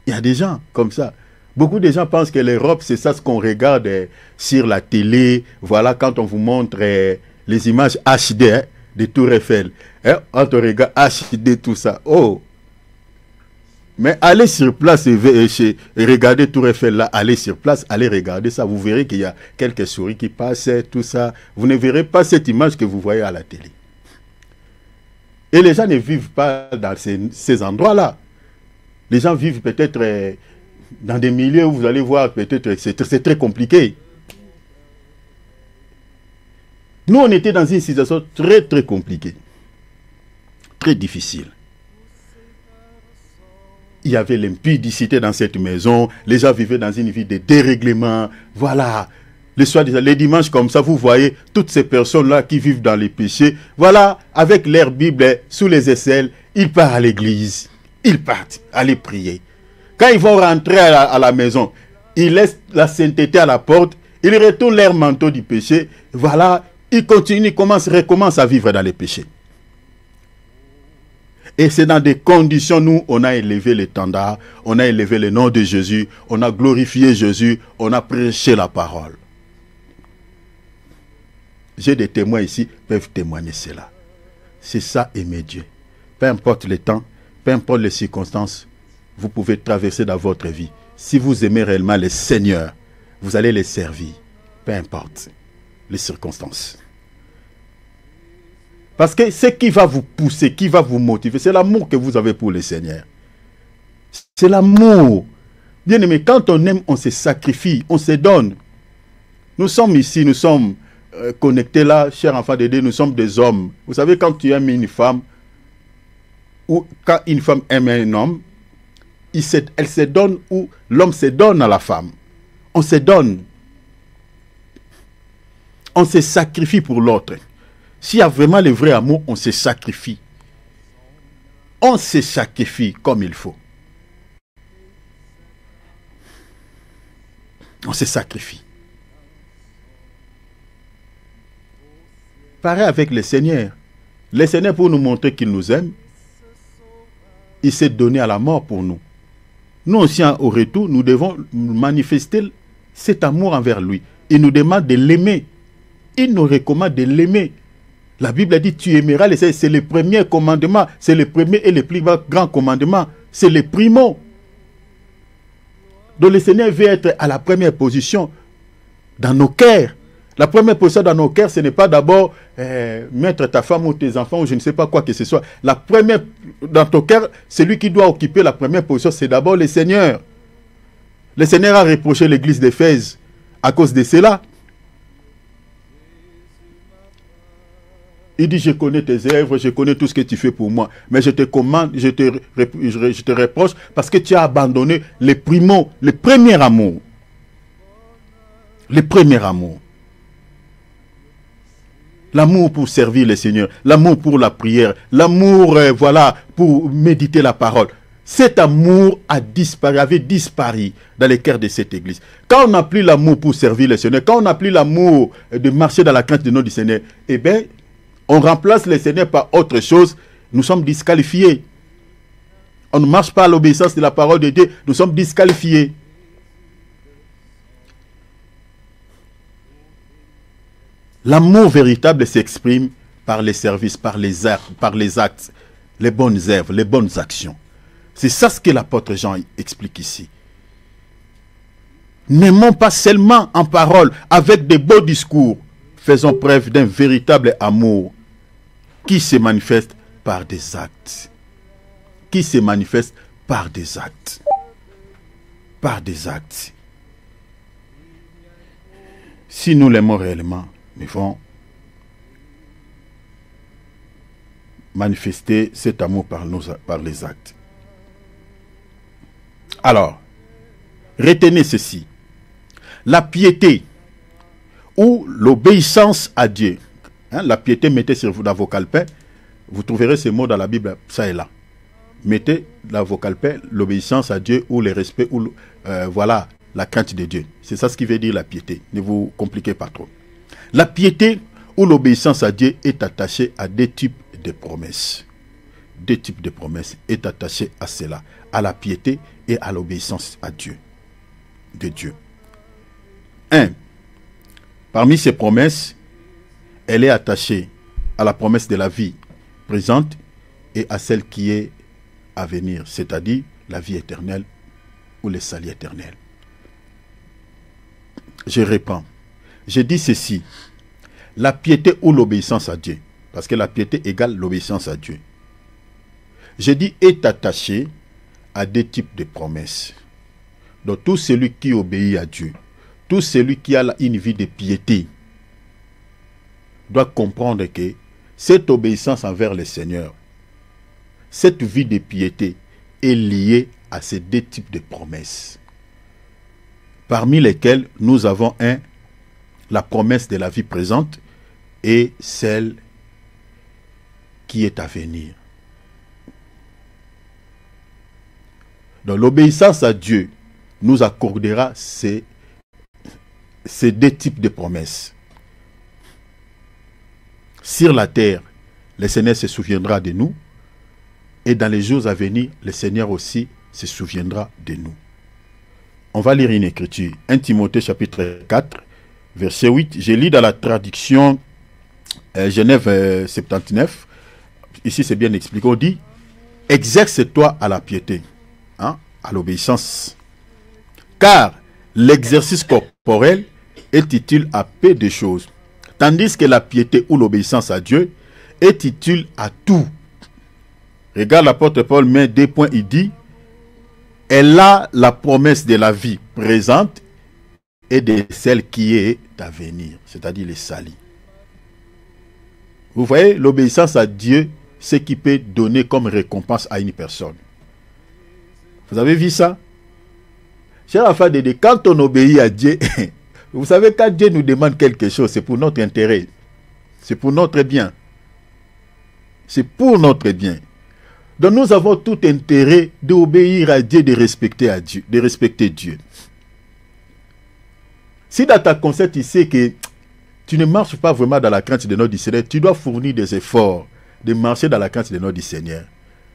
Il y a des gens comme ça. Beaucoup de gens pensent que l'Europe, c'est ça ce qu'on regarde sur la télé. Voilà, quand on vous montre les images HD de Tour Eiffel. Quand on regarde HD, tout ça. Oh! Mais allez sur place et regardez Tour Eiffel là, allez sur place, allez regarder ça. Vous verrez qu'il y a quelques souris qui passent, tout ça. Vous ne verrez pas cette image que vous voyez à la télé. Et les gens ne vivent pas dans ces endroits-là. Les gens vivent peut-être dans des milieux où vous allez voir, peut-être c'est très compliqué. Nous, on était dans une situation très, très compliquée. Très difficile. Il y avait l'impudicité dans cette maison. Les gens vivaient dans une vie de dérèglement. Voilà. Les dimanches comme ça, vous voyez toutes ces personnes-là qui vivent dans les péchés. Voilà, avec leur Bible sous les aisselles, ils partent à l'église. Ils partent aller prier. Quand ils vont rentrer à la maison, ils laissent la sainteté à la porte. Ils retournent leur manteau du péché. Voilà, ils continuent, ils recommencent à vivre dans les péchés. Et c'est dans des conditions, nous, on a élevé l'étendard, on a élevé le nom de Jésus, on a glorifié Jésus, on a prêché la parole. J'ai des témoins ici, peuvent témoigner cela. C'est ça, aimer Dieu. Peu importe le temps, peu importe les circonstances, vous pouvez traverser dans votre vie. Si vous aimez réellement le Seigneur, vous allez les servir. Peu importe les circonstances. Parce que ce qui va vous pousser, qui va vous motiver, c'est l'amour que vous avez pour le Seigneur. C'est l'amour. Bien aimé, quand on aime, on se sacrifie, on se donne. Nous sommes ici, nous sommes connectés là, chers enfants de Dieu, nous sommes des hommes. Vous savez, quand tu aimes une femme, ou quand une femme aime un homme, elle se donne ou l'homme se donne à la femme. On se donne. On se sacrifie pour l'autre. S'il y a vraiment le vrai amour, on se sacrifie. On se sacrifie comme il faut. On se sacrifie. Pareil avec le Seigneur. Le Seigneur, pour nous montrer qu'il nous aime, il s'est donné à la mort pour nous. Nous aussi, au retour, nous devons manifester cet amour envers lui. Il nous demande de l'aimer. Il nous recommande de l'aimer. La Bible a dit, tu aimeras le Seigneur. C'est le premier commandement. C'est le premier et le plus grand commandement. C'est le primo. Donc le Seigneur veut être à la première position dans nos cœurs. La première position dans nos cœurs, ce n'est pas d'abord mettre ta femme ou tes enfants ou je ne sais pas quoi que ce soit. La première, dans ton cœur, celui qui doit occuper la première position, c'est d'abord le Seigneur. Le Seigneur a reproché l'église d'Éphèse à cause de cela. Il dit, je connais tes œuvres, je connais tout ce que tu fais pour moi. Mais je te commande, je te reproche parce que tu as abandonné le premier amour. Le premier amour. L'amour pour servir le Seigneur, l'amour pour la prière, l'amour, pour méditer la parole. Cet amour avait disparu dans les cœurs de cette église. Quand on n'a plus l'amour pour servir le Seigneur, quand on n'a plus l'amour de marcher dans la crainte du nom du Seigneur, eh bien, on remplace le Seigneur par autre chose, nous sommes disqualifiés. On ne marche pas à l'obéissance de la parole de Dieu, nous sommes disqualifiés. L'amour véritable s'exprime par les services, par les actes, les bonnes œuvres, les bonnes actions. C'est ça ce que l'apôtre Jean explique ici. N'aimons pas seulement en parole, avec des beaux discours. Faisons preuve d'un véritable amour qui se manifeste par des actes. Qui se manifeste par des actes. Par des actes. Si nous l'aimons réellement, nous devons manifester cet amour par les actes. Alors, retenez ceci. La piété ou l'obéissance à Dieu. La piété, mettez sur la vocale paix. Vous trouverez ce mot dans la Bible, ça et là. Mettez la vocale paix, l'obéissance à Dieu ou le respect ou la crainte de Dieu. C'est ça ce qui veut dire la piété. Ne vous compliquez pas trop. La piété ou l'obéissance à Dieu est attachée à deux types de promesses. Deux types de promesses est attachée à cela, à la piété et à l'obéissance à Dieu, de Dieu. 1. Parmi ces promesses, elle est attachée à la promesse de la vie présente et à celle qui est à venir, c'est-à-dire la vie éternelle ou le salut éternel. Je réponds. Je dis ceci. La piété ou l'obéissance à Dieu, parce que la piété égale l'obéissance à Dieu, je dis est attachée à deux types de promesses. Donc tout celui qui obéit à Dieu, tout celui qui a une vie de piété, doit comprendre que cette obéissance envers le Seigneur, cette vie de piété est liée à ces deux types de promesses, parmi lesquelles nous avons la promesse de la vie présente et celle qui est à venir. Donc l'obéissance à Dieu nous accordera ces deux types de promesses. Sur la terre, le Seigneur se souviendra de nous, et dans les jours à venir, le Seigneur aussi se souviendra de nous. On va lire une écriture. 1 Timothée chapitre 4, verset 8. Je lis dans la traduction Genève 79. Ici, c'est bien expliqué. On dit, exerce-toi à la piété, à l'obéissance. Car l'exercice corporel est utile à peu de choses, tandis que la piété ou l'obéissance à Dieu est utile à tout. Regarde, l'apôtre Paul met 2 points, il dit, elle a la promesse de la vie présente et de celle qui est à venir, c'est-à-dire les salis. Vous voyez, l'obéissance à Dieu, ce qui peut donner comme récompense à une personne. Vous avez vu ça? Cher enfant de Dieu, quand on obéit à Dieu, vous savez, quand Dieu nous demande quelque chose, c'est pour notre intérêt. C'est pour notre bien. C'est pour notre bien. Donc nous avons tout intérêt d'obéir à Dieu, de respecter Dieu. Si dans ta concept, tu sais que tu ne marches pas vraiment dans la crainte de notre Seigneur, tu dois fournir des efforts de marcher dans la crainte de notre Seigneur.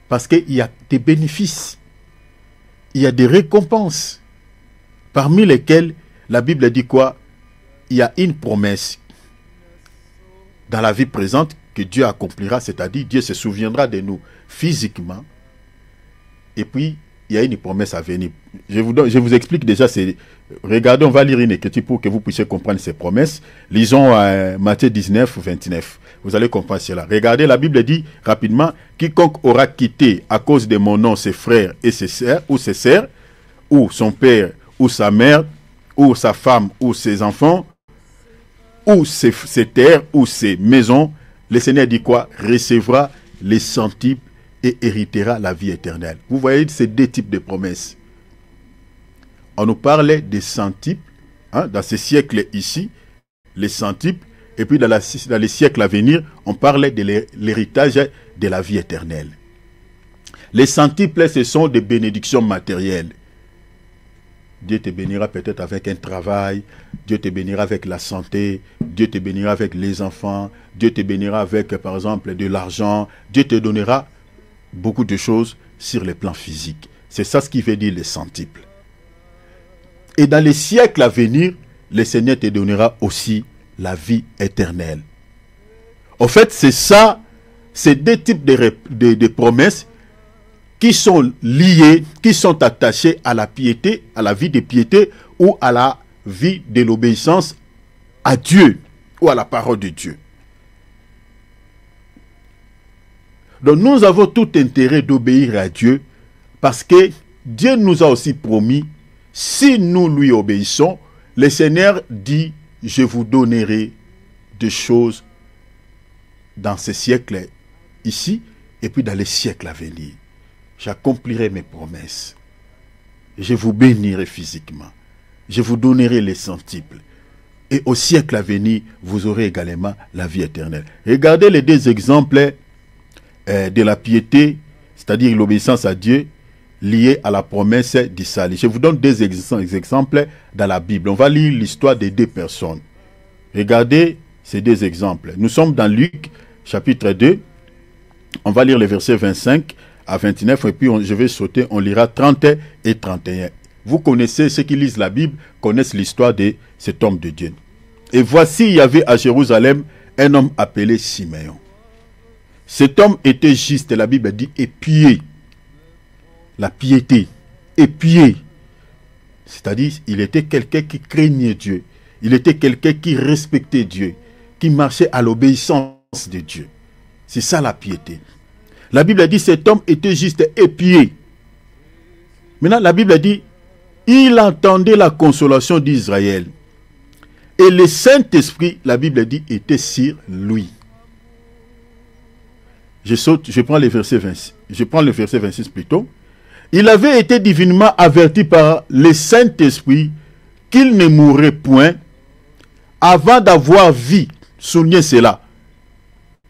Parce qu'il y a des bénéfices. Il y a des récompenses. Parmi lesquelles, la Bible dit quoi? Il y a une promesse dans la vie présente que Dieu accomplira, c'est-à-dire Dieu se souviendra de nous physiquement. Et puis, il y a une promesse à venir. Je vous explique déjà. Regardez, on va lire une écriture pour que vous puissiez comprendre ces promesses. Lisons Matthieu 19, 29. Vous allez comprendre cela. Regardez, la Bible dit rapidement, quiconque aura quitté à cause de mon nom ses frères et ses sœurs, ou son père, ou sa mère, ou sa femme, ou ses enfants, ou ses terres, ou ses maisons, le Seigneur dit quoi? Recevra les centiples et héritera la vie éternelle. Vous voyez ces deux types de promesses. On nous parlait des centiples, dans ce siècle ici, les centiples, et puis dans les siècles à venir, on parlait de l'héritage de la vie éternelle. Les centiples, ce sont des bénédictions matérielles. Dieu te bénira peut-être avec un travail, Dieu te bénira avec la santé, Dieu te bénira avec les enfants, Dieu te bénira avec, par exemple, de l'argent, Dieu te donnera beaucoup de choses sur le plan physique. C'est ça ce qui veut dire les centiples. Et dans les siècles à venir, le Seigneur te donnera aussi la vie éternelle. En fait, c'est ça, ces deux types de promesses qui sont liés, qui sont attachés à la piété, à la vie de piété ou à la vie de l'obéissance à Dieu ou à la parole de Dieu. Donc nous avons tout intérêt d'obéir à Dieu parce que Dieu nous a aussi promis, si nous lui obéissons, le Seigneur dit, je vous donnerai des choses dans ce siècle ici et puis dans les siècles à venir. J'accomplirai mes promesses. Je vous bénirai physiquement. Je vous donnerai les centiples. Et au siècle à venir, vous aurez également la vie éternelle. Regardez les deux exemples de la piété, c'est-à-dire l'obéissance à Dieu, liée à la promesse du salut. Je vous donne deux exemples dans la Bible. On va lire l'histoire des deux personnes. Regardez ces deux exemples. Nous sommes dans Luc, chapitre 2. On va lire les versets 25 à 29, et puis je vais sauter, on lira 30 et 31. Vous connaissez, ceux qui lisent la Bible, connaissent l'histoire de cet homme de Dieu. Et voici, il y avait à Jérusalem un homme appelé Siméon. Cet homme était juste, la Bible dit, épié. La piété, épié. C'est-à-dire, il était quelqu'un qui craignait Dieu. Il était quelqu'un qui respectait Dieu, qui marchait à l'obéissance de Dieu. C'est ça la piété. La Bible dit, cet homme était juste épié. Maintenant, la Bible dit, il entendait la consolation d'Israël. Et le Saint-Esprit, la Bible dit, était sur lui. Je saute, je prends le verset 26 plutôt. Il avait été divinement averti par le Saint-Esprit qu'il ne mourrait point avant d'avoir vu. Souvenez cela.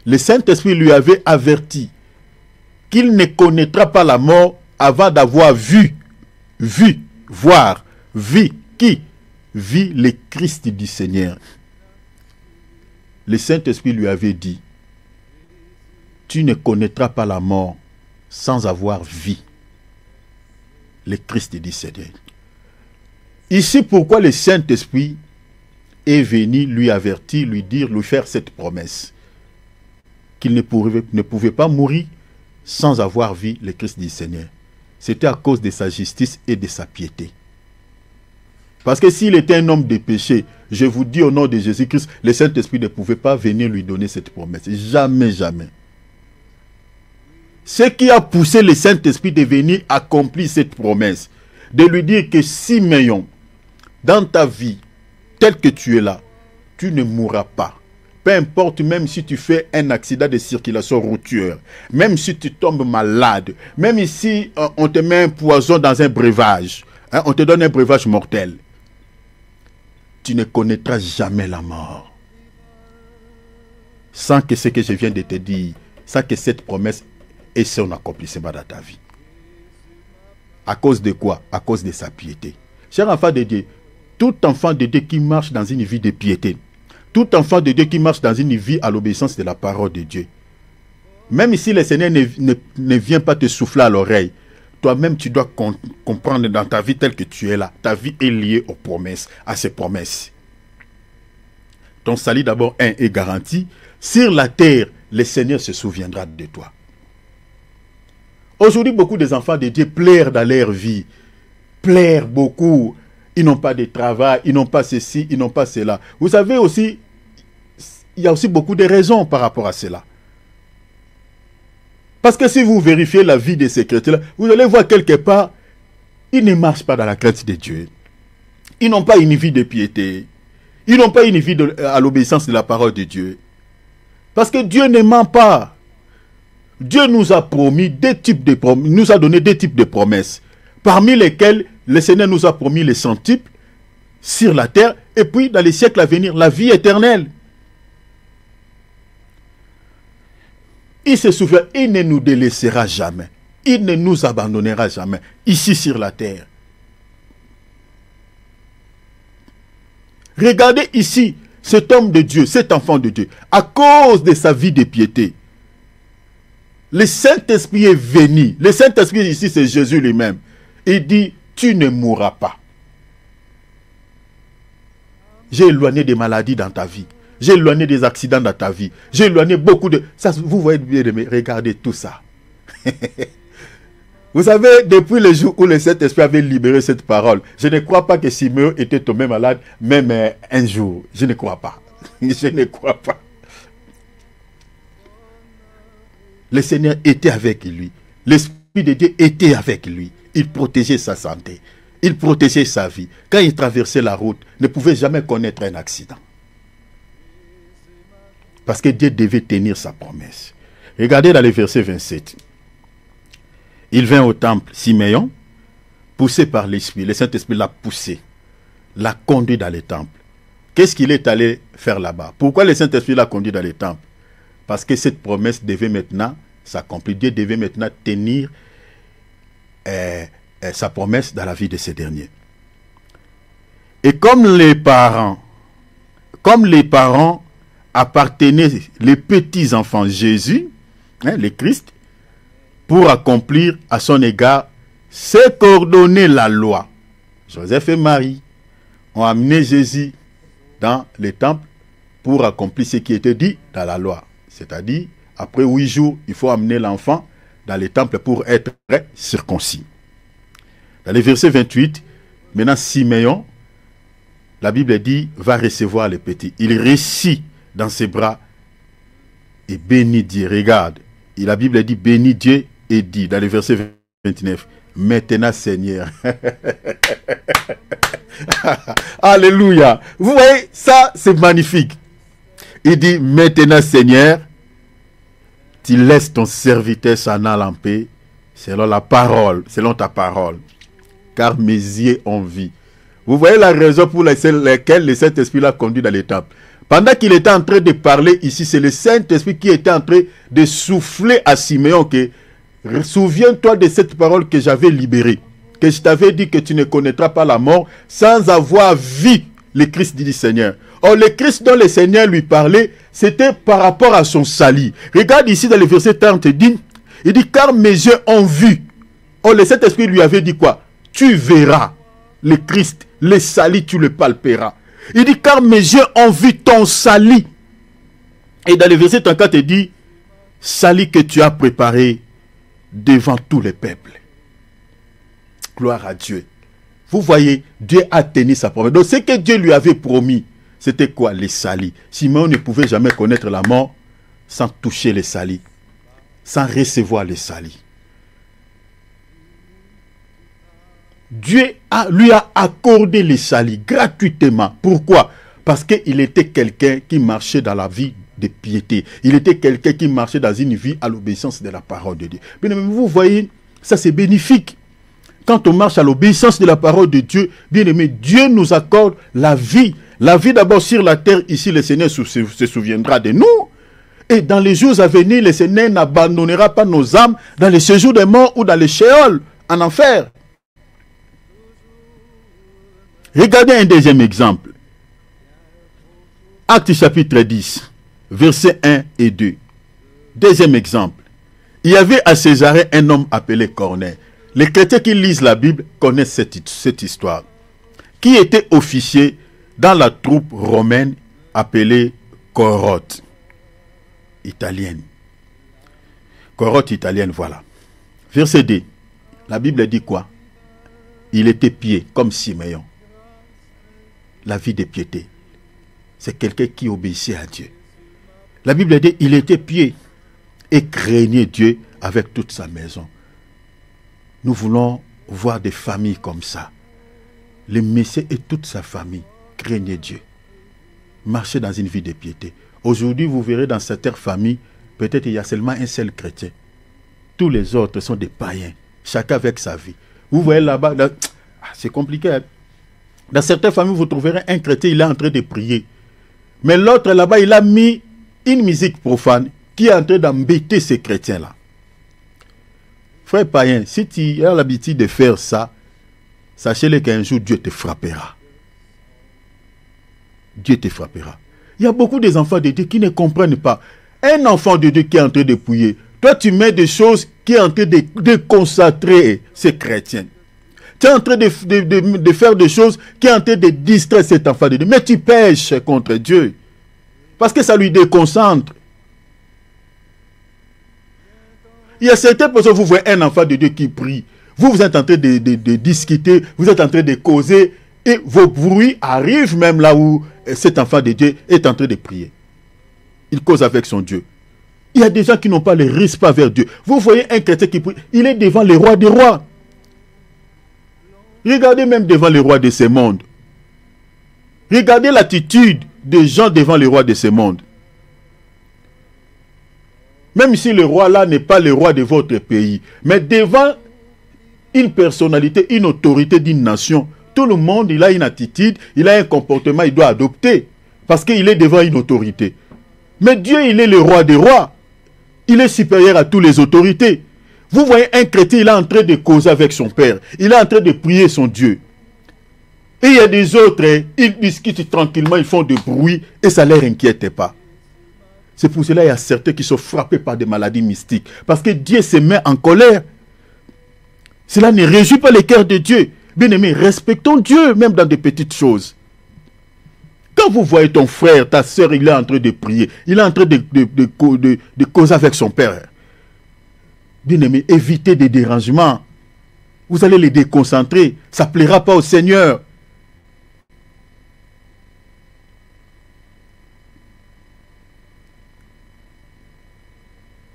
Le Saint-Esprit lui avait averti qu'il ne connaîtra pas la mort avant d'avoir vu, qui vit le Christ du Seigneur. Le Saint-Esprit lui avait dit, tu ne connaîtras pas la mort sans avoir vu le Christ du Seigneur. Ici, pourquoi le Saint-Esprit est venu lui avertir, lui dire, lui faire cette promesse, qu'il ne pouvait pas mourir sans avoir vu le Christ du Seigneur. C'était à cause de sa justice et de sa piété. Parce que s'il était un homme de péché, je vous dis au nom de Jésus-Christ, le Saint-Esprit ne pouvait pas venir lui donner cette promesse. Jamais, jamais. Ce qui a poussé le Saint-Esprit de venir accomplir cette promesse, de lui dire que Siméon, dans ta vie, tel que tu es là, tu ne mourras pas. Peu importe, même si tu fais un accident de circulation routière, même si tu tombes malade, même si on te met un poison dans un breuvage, on te donne un breuvage mortel, tu ne connaîtras jamais la mort. Sans que ce que je viens de te dire, sans que cette promesse ait son accomplissement dans ta vie. À cause de quoi? À cause de sa piété. Cher enfant de Dieu, tout enfant de Dieu qui marche dans une vie de piété, tout enfant de Dieu qui marche dans une vie à l'obéissance de la parole de Dieu, même si le Seigneur ne vient pas te souffler à l'oreille, toi-même tu dois comprendre dans ta vie telle que tu es là, ta vie est liée aux promesses, à ces promesses. Ton salut d'abord est garanti. Sur la terre, le Seigneur se souviendra de toi. Aujourd'hui, beaucoup des enfants de Dieu plairent dans leur vie. Plairent beaucoup. Ils n'ont pas de travail, ils n'ont pas ceci, ils n'ont pas cela. Vous savez aussi, il y a aussi beaucoup de raisons par rapport à cela. Parce que si vous vérifiez la vie de ces chrétiens-là, vous allez voir quelque part, ils ne marchent pas dans la crainte de Dieu. Ils n'ont pas une vie de piété. Ils n'ont pas une vie à l'obéissance de la parole de Dieu. Parce que Dieu ne ment pas. Dieu nous a promis nous a donné deux types de promesses, parmi lesquelles le Seigneur nous a promis les centiples sur la terre, et puis dans les siècles à venir, la vie éternelle. Il se souvient, il ne nous délaissera jamais. Il ne nous abandonnera jamais, ici sur la terre. Regardez ici, cet homme de Dieu, cet enfant de Dieu, à cause de sa vie de piété, le Saint-Esprit est venu. Le Saint-Esprit ici, c'est Jésus lui-même. Il dit, tu ne mourras pas. J'ai éloigné des maladies dans ta vie. J'ai éloigné des accidents dans ta vie. J'ai éloigné beaucoup de... Ça, vous voyez bien, regardez tout ça. Vous savez, depuis le jour où le Saint-Esprit avait libéré cette parole, je ne crois pas que Siméon était tombé malade, même un jour. Je ne crois pas. Je ne crois pas. Le Seigneur était avec lui. L'Esprit de Dieu était avec lui. Il protégeait sa santé. Il protégeait sa vie. Quand il traversait la route, il ne pouvait jamais connaître un accident. Parce que Dieu devait tenir sa promesse. Regardez dans le verset 27. Il vint au temple, Siméon, poussé par l'Esprit. Le Saint-Esprit l'a poussé, l'a conduit dans le temple. Qu'est-ce qu'il est allé faire là-bas? Pourquoi le Saint-Esprit l'a conduit dans le temple? Parce que cette promesse devait maintenant s'accomplir. Dieu devait maintenant tenir sa promesse dans la vie de ces derniers. Et comme les parents appartenaient les petits-enfants Jésus, hein, le Christ, pour accomplir à son égard ce qu'ordonnait la loi. Joseph et Marie ont amené Jésus dans le temple pour accomplir ce qui était dit dans la loi. C'est-à-dire, après 8 jours, il faut amener l'enfant dans le temple pour être circoncis. Dans le verset 28, maintenant Siméon, la Bible dit, va recevoir le petit. Il récit dans ses bras et bénit Dieu. Regarde, et la Bible dit, bénit Dieu et dit, dans le verset 29, maintenant Seigneur. Alléluia. Vous voyez, ça c'est magnifique. Il dit, maintenant Seigneur, tu laisses ton serviteur s'en aller en paix, selon la parole, selon ta parole, car mes yeux ont vu. Vous voyez la raison pour laquelle le Saint-Esprit l'a conduit dans les temples. Pendant qu'il était en train de parler ici, c'est le Saint-Esprit qui était en train de souffler à Siméon que souviens-toi de cette parole que j'avais libérée, que je t'avais dit que tu ne connaîtras pas la mort sans avoir vu le Christ du Seigneur. Or, le Christ dont le Seigneur lui parlait, c'était par rapport à son salut. Regarde ici dans le verset 30, il dit, car mes yeux ont vu. Or, le Saint-Esprit lui avait dit quoi? Tu verras le Christ, le salut, tu le palperas. Il dit, car mes yeux ont vu ton salut. Et dans le verset 34, il dit, salut que tu as préparé devant tous les peuples. Gloire à Dieu. Vous voyez, Dieu a tenu sa promesse. Donc, ce que Dieu lui avait promis, c'était quoi? Les salis. Simeon ne pouvait jamais connaître la mort sans toucher les salis, sans recevoir les salis. Dieu lui a accordé les salis gratuitement. Pourquoi? Parce qu'il était quelqu'un qui marchait dans la vie de piété. Il était quelqu'un qui marchait dans une vie à l'obéissance de la parole de Dieu. Bien, vous voyez, ça c'est bénéfique. Quand on marche à l'obéissance de la parole de Dieu, bien aimé, Dieu nous accorde la vie. La vie d'abord sur la terre, ici le Seigneur se souviendra de nous. Et dans les jours à venir, le Seigneur n'abandonnera pas nos âmes dans les séjours des morts ou dans les shéol, en enfer. Regardez un deuxième exemple. Actes chapitre 10, versets 1 et 2. Deuxième exemple. Il y avait à Césarée un homme appelé Corneille. Les chrétiens qui lisent la Bible connaissent cette histoire. Qui était officier dans la troupe romaine appelée Corotte italienne. Corotte italienne, voilà. Verset 2. La Bible dit quoi? Il était pieux comme Siméon. La vie de piété. C'est quelqu'un qui obéissait à Dieu. La Bible dit il était pieux et craignait Dieu avec toute sa maison. Nous voulons voir des familles comme ça. Le Messie et toute sa famille craignaient Dieu. Marchaient dans une vie de piété. Aujourd'hui, vous verrez dans certaines familles, peut-être il y a seulement un seul chrétien. Tous les autres sont des païens. Chacun avec sa vie. Vous voyez là-bas, c'est compliqué. Hein? Dans certaines familles, vous trouverez un chrétien, il est en train de prier. Mais l'autre là-bas, il a mis une musique profane qui est en train d'embêter ces chrétiens-là. Frère païen, si tu as l'habitude de faire ça, sachez-le qu'un jour Dieu te frappera. Dieu te frappera. Il y a beaucoup d'enfants de Dieu qui ne comprennent pas. Un enfant de Dieu qui est en train de prier, toi tu mets des choses qui est en train de concentrer ces chrétiens. Tu es en train de faire des choses qui est en train de distraire cet enfant de Dieu. Mais tu pèches contre Dieu. Parce que ça lui déconcentre. Il y a certaines personnes, vous voyez un enfant de Dieu qui prie. Vous êtes en train de discuter, vous êtes en train de causer. Et vos bruits arrivent même là où cet enfant de Dieu est en train de prier. Il cause avec son Dieu. Il y a des gens qui n'ont pas le respect vers Dieu. Vous voyez un chrétien qui prie, il est devant le roi des rois. Regardez même devant le roi de ce monde. Regardez l'attitude des gens devant le roi de ce monde. Même si le roi là n'est pas le roi de votre pays, mais devant une personnalité, une autorité d'une nation, tout le monde, il a une attitude, il a un comportement, il doit adopter. Parce qu'il est devant une autorité. Mais Dieu, il est le roi des rois. Il est supérieur à toutes les autorités. Vous voyez un chrétien, il est en train de causer avec son père. Il est en train de prier son Dieu. Et il y a des autres, ils discutent tranquillement, ils font du bruit et ça ne les inquiète pas. C'est pour cela qu'il y a certains qui sont frappés par des maladies mystiques. Parce que Dieu se met en colère. Cela ne réjouit pas le cœur de Dieu. Bien-aimés, respectons Dieu, même dans des petites choses. Quand vous voyez ton frère, ta soeur, il est en train de prier, il est en train de causer avec son père. Bien-aimés, évitez des dérangements. Vous allez les déconcentrer. Ça ne plaira pas au Seigneur.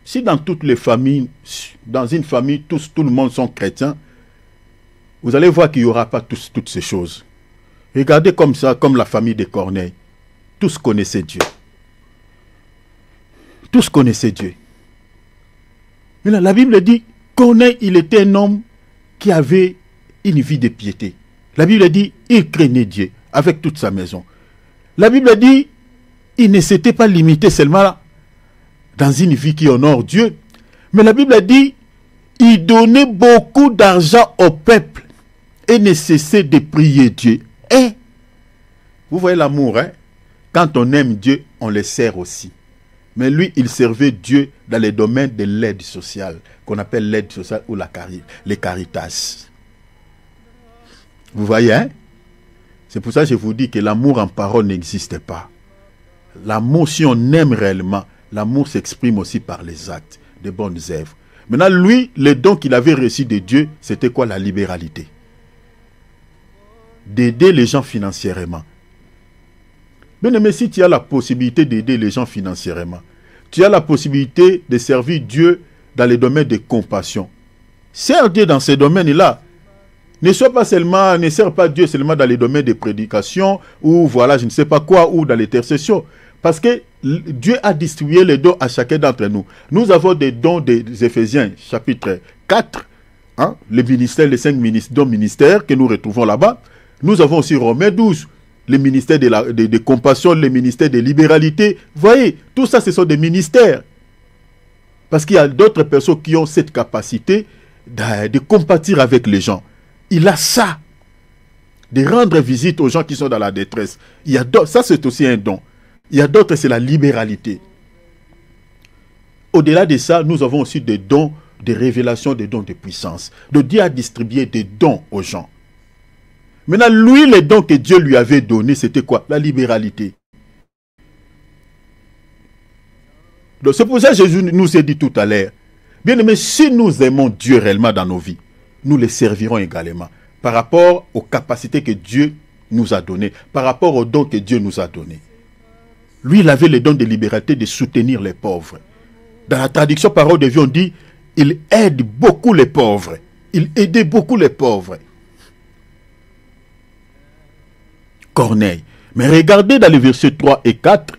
Si dans toutes les familles, dans une famille, tout le monde sont chrétiens, vous allez voir qu'il n'y aura pas toutes ces choses. Regardez comme ça, comme la famille de Corneille. Tous connaissaient Dieu. Tous connaissaient Dieu. Mais là, la Bible dit, Corneille, il était un homme qui avait une vie de piété. La Bible dit, il craignait Dieu avec toute sa maison. La Bible dit, il ne s'était pas limité seulement dans une vie qui honore Dieu. Mais la Bible dit, il donnait beaucoup d'argent au peuple et ne cessait de prier Dieu. Et, vous voyez l'amour, hein? Quand on aime Dieu, on le sert aussi. Mais lui, il servait Dieu dans les domaines de l'aide sociale, qu'on appelle l'aide sociale ou les caritas. Vous voyez, hein? C'est pour ça que je vous dis que l'amour en parole n'existe pas. L'amour, si on aime réellement, l'amour s'exprime aussi par les actes, de bonnes œuvres. Maintenant, lui, le don qu'il avait reçu de Dieu, c'était quoi? La libéralité. D'aider les gens financièrement. Bien aimé, si tu as la possibilité d'aider les gens financièrement, tu as la possibilité de servir Dieu dans les domaines de compassion. Sers Dieu dans ces domaines-là. Ne sers pas Dieu seulement dans les domaines de prédication ou voilà, je ne sais pas quoi, ou dans l'intercession. Parce que Dieu a distribué les dons à chacun d'entre nous. Nous avons des dons des Éphésiens, chapitre 4, hein, les ministères, les 5 dons ministères que nous retrouvons là-bas. Nous avons aussi Romains 12, le ministère de compassion, le ministère de libéralité. Vous voyez, tout ça, ce sont des ministères. Parce qu'il y a d'autres personnes qui ont cette capacité de compatir avec les gens. Il a ça, de rendre visite aux gens qui sont dans la détresse. Il y a ça, c'est aussi un don. Il y a d'autres, c'est la libéralité. Au-delà de ça, nous avons aussi des dons de révélation, des dons de puissance. De Dieu a distribué des dons aux gens. Maintenant, lui, les dons que Dieu lui avait donnés, c'était quoi? La libéralité. Donc, c'est pour ça que Jésus nous a dit tout à l'heure, bien aimé, si nous aimons Dieu réellement dans nos vies, nous les servirons également par rapport aux capacités que Dieu nous a données, par rapport aux dons que Dieu nous a donnés. Lui, il avait les dons de libéralité de soutenir les pauvres. Dans la traduction parole de Dieu, on dit, il aide beaucoup les pauvres. Il aidait beaucoup les pauvres. Corneille. Mais regardez dans les versets 3 et 4,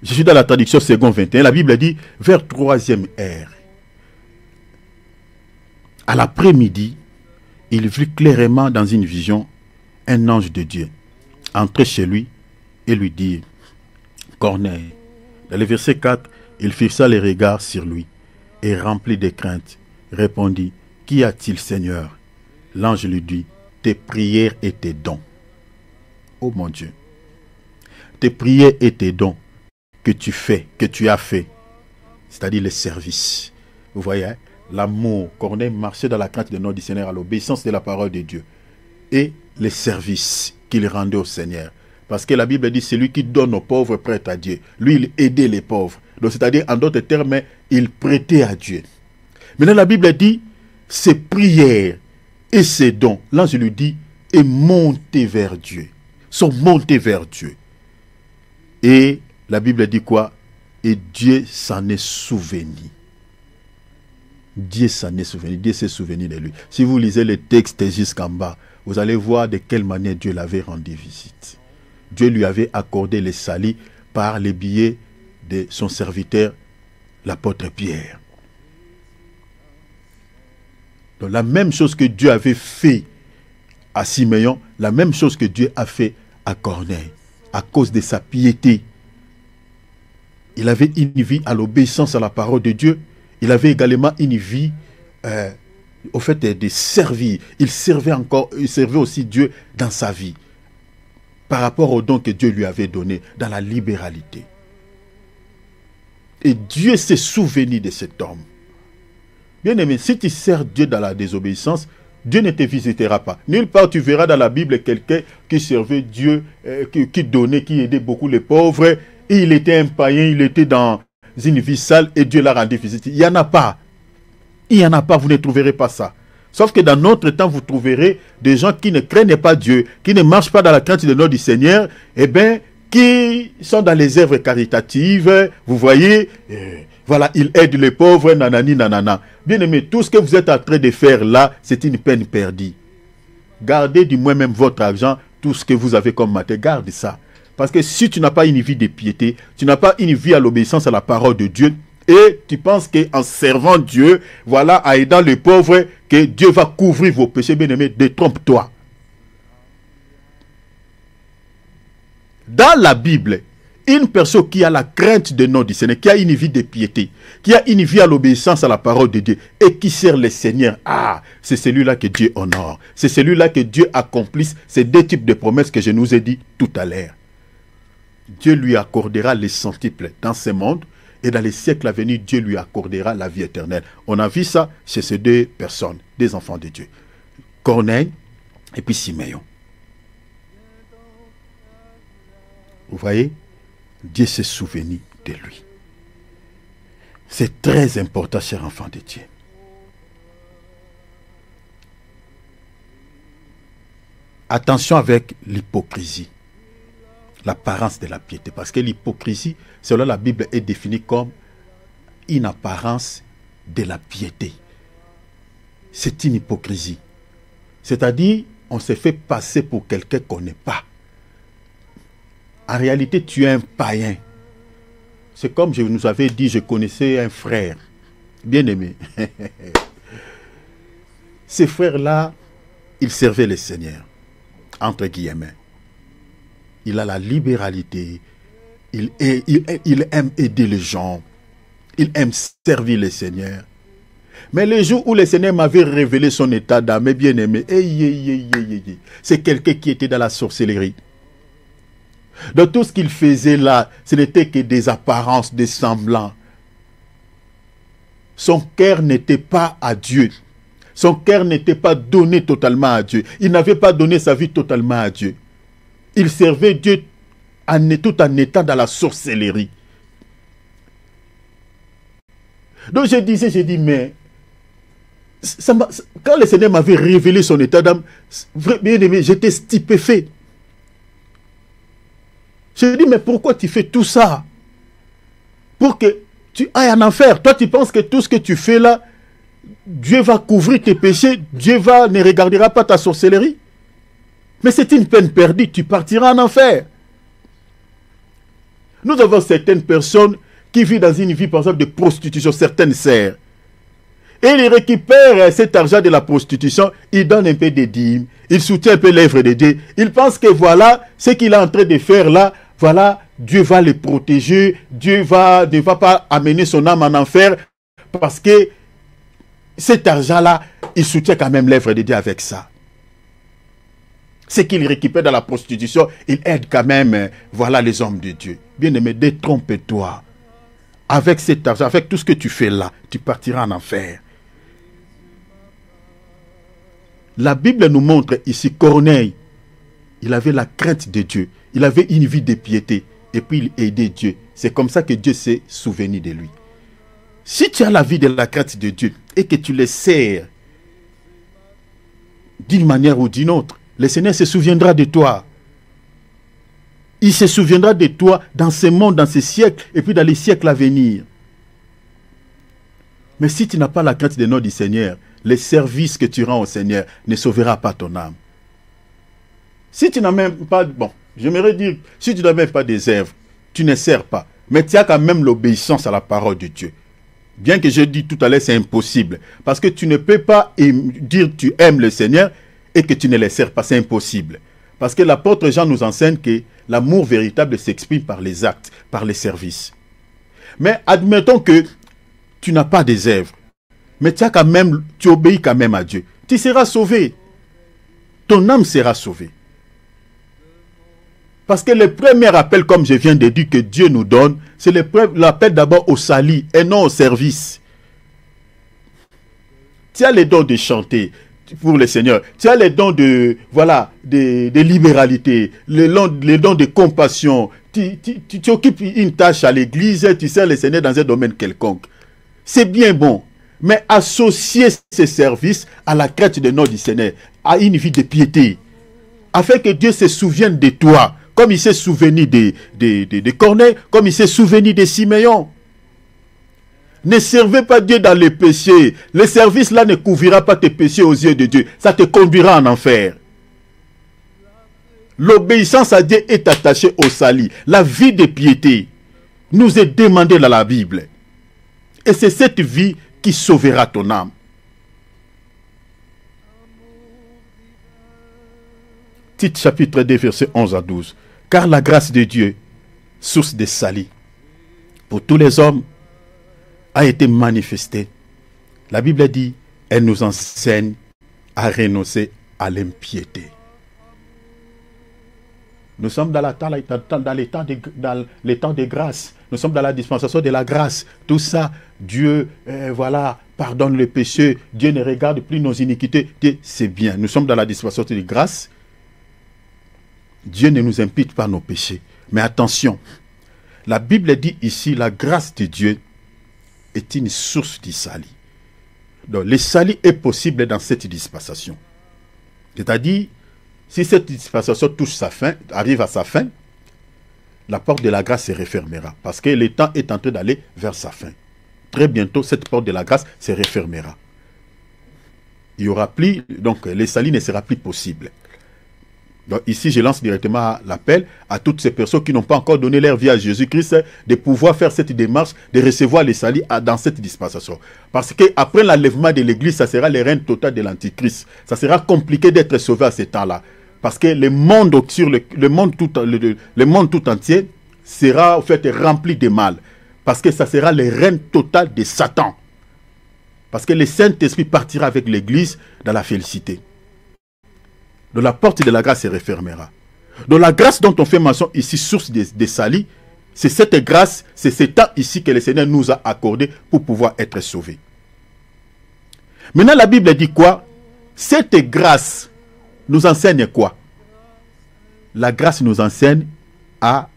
je suis dans la traduction second 21, la Bible dit, vers 3e heure, à l'après-midi, il vit clairement dans une vision un ange de Dieu entrer chez lui et lui dire, Corneille. Dans le verset 4, il fixa les regards sur lui et rempli de crainte, répondit, qu'y a-t-il, Seigneur? L'ange lui dit, tes prières et tes dons. Oh mon Dieu, tes prières et tes dons que tu as fait, c'est-à-dire les services. Vous voyez, hein? L'amour, Corneille marchait dans la crainte de notre Seigneur à l'obéissance de la parole de Dieu. Et les services qu'il rendait au Seigneur. Parce que la Bible dit, c'est lui qui donne aux pauvres prête à Dieu. Lui, il aidait les pauvres. Donc, c'est-à-dire, en d'autres termes, il prêtait à Dieu. Maintenant, la Bible dit, ses prières et ses dons, l'ange lui dit, est monté vers Dieu. Sont montés vers Dieu. Et la Bible dit quoi? Et Dieu s'en est souvenu. Dieu s'en est souvenu. Dieu s'est souvenu de lui. Si vous lisez les textes jusqu'en bas, vous allez voir de quelle manière Dieu l'avait rendu visite. Dieu lui avait accordé les salis par les billets de son serviteur, l'apôtre Pierre. Donc la même chose que Dieu avait fait à Siméon, la même chose que Dieu a fait à Corneille, à cause de sa piété. Il avait une vie à l'obéissance à la parole de Dieu. Il avait également une vie au fait de servir. Il servait aussi Dieu dans sa vie, par rapport aux dons que Dieu lui avait donnés, dans la libéralité. Et Dieu s'est souvenu de cet homme. Bien aimé, si tu sers Dieu dans la désobéissance, Dieu ne te visitera pas. Nulle part tu verras dans la Bible quelqu'un qui servait Dieu, qui donnait, qui aidait beaucoup les pauvres. Et il était un païen, il était dans une vie sale et Dieu l'a rendu visite. Il n'y en a pas. Il n'y en a pas, vous ne trouverez pas ça. Sauf que dans notre temps, vous trouverez des gens qui ne craignent pas Dieu, qui ne marchent pas dans la crainte de nom du Seigneur, et bien, qui sont dans les œuvres caritatives, vous voyez, voilà, ils aident les pauvres, nanani, nanana. Bien aimé, tout ce que vous êtes en train de faire là, c'est une peine perdue. Gardez du moins même votre argent, tout ce que vous avez comme matin, garde ça. Parce que si tu n'as pas une vie de piété, tu n'as pas une vie à l'obéissance à la parole de Dieu, et tu penses qu'en servant Dieu, voilà, en aidant les pauvres, que Dieu va couvrir vos péchés, bien aimé, détrompe-toi. Dans la Bible, une personne qui a la crainte de nom du Seigneur, qui a une vie de piété, qui a une vie à l'obéissance à la parole de Dieu et qui sert le Seigneur, c'est celui-là que Dieu honore. C'est celui-là que Dieu accomplisse ces deux types de promesses que je nous ai dit tout à l'heure. Dieu lui accordera les centuples dans ce monde et dans les siècles à venir, Dieu lui accordera la vie éternelle. On a vu ça chez ces deux personnes, des enfants de Dieu. Corneille et puis Siméon. Vous voyez, Dieu s'est souvenu de lui. C'est très important, chers enfants de Dieu. Attention avec l'hypocrisie, l'apparence de la piété. Parce que l'hypocrisie, selon la Bible, est définie comme une apparence de la piété. C'est une hypocrisie. C'est-à-dire, on se fait passer pour quelqu'un qu'on n'est pas. En réalité, tu es un païen. C'est comme je nous avais dit, je connaissais un frère, bien aimé. Ces frères-là, ils servaient le Seigneur, entre guillemets. Il a la libéralité, il aime aider les gens, il aime servir le Seigneur. Mais le jour où le Seigneur m'avait révélé son état d'âme, bien aimé, c'est quelqu'un qui était dans la sorcellerie. Donc tout ce qu'il faisait là, ce n'était que des apparences, des semblants. Son cœur n'était pas à Dieu. Son cœur n'était pas donné totalement à Dieu. Il n'avait pas donné sa vie totalement à Dieu. Il servait Dieu tout en étant dans la sorcellerie. Donc je dis, mais quand le Seigneur m'avait révélé son état d'âme, bien aimé, j'étais stupéfait. Je dis, mais pourquoi tu fais tout ça? Pour que tu ailles en enfer. Toi, tu penses que tout ce que tu fais là, Dieu va couvrir tes péchés, Dieu ne regardera pas ta sorcellerie. Mais c'est une peine perdue, tu partiras en enfer. Nous avons certaines personnes qui vivent dans une vie, par exemple, de prostitution, certaines sœurs. Et ils récupèrent cet argent de la prostitution, ils donnent un peu de dîmes, ils soutiennent un peu l'œuvre de Dieu. Ils pensent que voilà, ce qu'il est en train de faire là, voilà, Dieu va les protéger, Dieu ne va pas amener son âme en enfer, parce que cet argent-là, il soutient quand même l'œuvre de Dieu avec ça. Ce qu'il récupère dans la prostitution, il aide quand même, voilà, les hommes de Dieu. Bien-aimé, détrompe-toi. Avec cet argent, avec tout ce que tu fais là, tu partiras en enfer. La Bible nous montre ici, Corneille, il avait la crainte de Dieu. Il avait une vie de piété. Et puis il aidait Dieu. C'est comme ça que Dieu s'est souvenu de lui. Si tu as la vie de la crainte de Dieu et que tu le sers d'une manière ou d'une autre, le Seigneur se souviendra de toi. Il se souviendra de toi dans ce monde, dans ces siècles et puis dans les siècles à venir. Mais si tu n'as pas la crainte de nom du Seigneur, le service que tu rends au Seigneur ne sauvera pas ton âme. Si tu n'as même pas, j'aimerais dire, si tu n'as même pas des œuvres, tu ne sers pas. Mais tu as quand même l'obéissance à la parole de Dieu. Bien que je dis tout à l'heure, c'est impossible. Parce que tu ne peux pas dire que tu aimes le Seigneur et que tu ne le sers pas. C'est impossible. Parce que l'apôtre Jean nous enseigne que l'amour véritable s'exprime par les actes, par les services. Mais admettons que tu n'as pas des œuvres. Mais tu obéis quand même à Dieu. Tu seras sauvé. Ton âme sera sauvée. Parce que le premier appel, comme je viens de dire, que Dieu nous donne, c'est l'appel d'abord au salut et non au service. Tu as les dons de chanter pour le Seigneur. Tu as les dons de, voilà, de libéralité, les dons de compassion. Tu occupes une tâche à l'église, tu sers le Seigneur dans un domaine quelconque. C'est bien bon. Mais associer ces services à la crainte de nom du Seigneur, à une vie de piété, afin que Dieu se souvienne de toi, comme il s'est souvenu de Corneille, comme il s'est souvenu de Siméon. Ne servez pas Dieu dans les péchés. Le service là ne couvrira pas tes péchés aux yeux de Dieu. Ça te conduira en enfer. L'obéissance à Dieu est attachée au salut. La vie de piété nous est demandée dans la Bible. Et c'est cette vie qui sauvera ton âme. Tite chapitre 2, versets 11 à 12. Car la grâce de Dieu, source de salut, pour tous les hommes, a été manifestée. La Bible dit, elle nous enseigne à renoncer à l'impiété. Nous sommes dans les temps de grâce. Nous sommes dans la dispensation de la grâce. Tout ça, Dieu, voilà, pardonne le péché. Dieu ne regarde plus nos iniquités. C'est bien. Nous sommes dans la dispensation de grâce. Dieu ne nous impute pas nos péchés. Mais attention, la Bible dit ici, la grâce de Dieu est une source du salut. Donc, le salut est possible dans cette dispensation. C'est-à-dire, si cette dispensation touche sa fin, arrive à sa fin, la porte de la grâce se refermera. Parce que le temps est en train d'aller vers sa fin. Très bientôt, cette porte de la grâce se refermera. Il y aura plus, donc le salut ne sera plus possible. Donc ici, je lance directement l'appel à toutes ces personnes qui n'ont pas encore donné leur vie à Jésus-Christ de pouvoir faire cette démarche, de recevoir le salut dans cette dispensation. Parce qu'après l'enlèvement de l'Église, ça sera le règne total de l'Antichrist. Ça sera compliqué d'être sauvé à ce temps-là. Parce que le monde tout entier sera en fait rempli de mal. Parce que ça sera le règne total de Satan. Parce que le Saint-Esprit partira avec l'Église dans la félicité. Donc la porte de la grâce se refermera. Donc la grâce dont on fait mention ici, source de salut, c'est cette grâce, c'est ce temps ici que le Seigneur nous a accordé pour pouvoir être sauvés. Maintenant la Bible dit quoi? Cette grâce nous enseigne quoi? La grâce nous enseigne à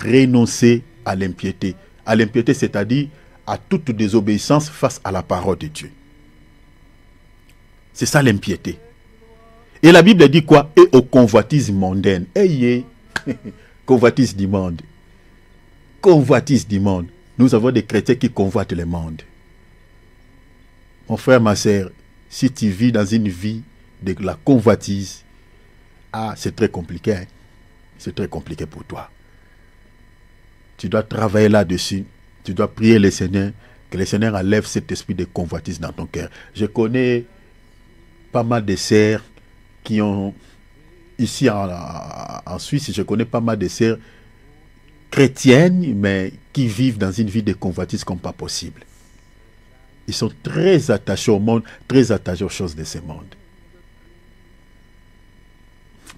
renoncer à l'impiété. À l'impiété, c'est-à-dire à toute désobéissance face à la parole de Dieu. C'est ça l'impiété. Et la Bible dit quoi? Et aux convoitises mondaines. Ayez, convoitise du monde. Convoitise du monde. Nous avons des chrétiens qui convoitent le monde. Mon frère, ma soeur, si tu vis dans une vie de la convoitise, c'est très compliqué. Hein? C'est très compliqué pour toi. Tu dois travailler là-dessus. Tu dois prier le Seigneur, que le Seigneur enlève cet esprit de convoitise dans ton cœur. Je connais pas mal de sœurs qui ont, ici en Suisse, je connais pas mal de sœurs chrétiennes, mais qui vivent dans une vie de convoitise comme pas possible. Ils sont très attachés au monde, très attachés aux choses de ce monde.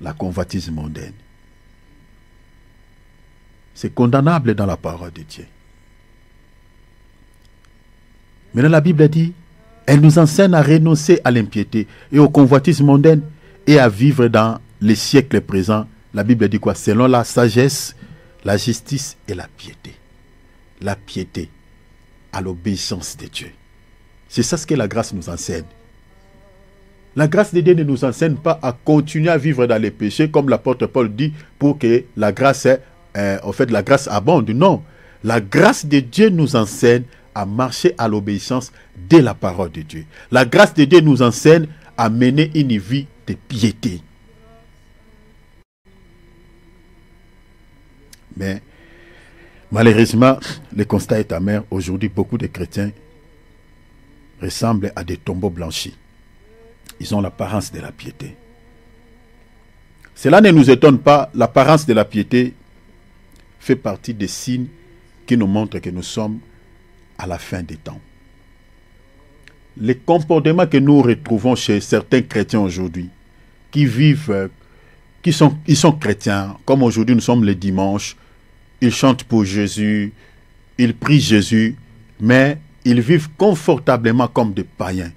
La convoitise mondaine. C'est condamnable dans la parole de Dieu. Maintenant, la Bible dit, elle nous enseigne à renoncer à l'impiété et aux convoitises mondaines et à vivre dans les siècles présents. La Bible dit quoi? Selon la sagesse, la justice et la piété. La piété à l'obéissance de Dieu. C'est ça ce que la grâce nous enseigne. La grâce de Dieu ne nous enseigne pas à continuer à vivre dans les péchés, comme l'apôtre Paul dit, pour que la grâce, la grâce abonde. Non. La grâce de Dieu nous enseigne à marcher à l'obéissance de la parole de Dieu. La grâce de Dieu nous enseigne à mener une vie de piété. Mais malheureusement, le constat est amer. Aujourd'hui, beaucoup de chrétiens ressemblent à des tombeaux blanchis. Ils ont l'apparence de la piété. Cela ne nous étonne pas. L'apparence de la piété fait partie des signes qui nous montrent que nous sommes à la fin des temps. Les comportements que nous retrouvons chez certains chrétiens aujourd'hui, qui vivent ils sont chrétiens, comme aujourd'hui nous sommes le dimanche, ils chantent pour Jésus, ils prient Jésus, mais ils vivent confortablement comme des païens.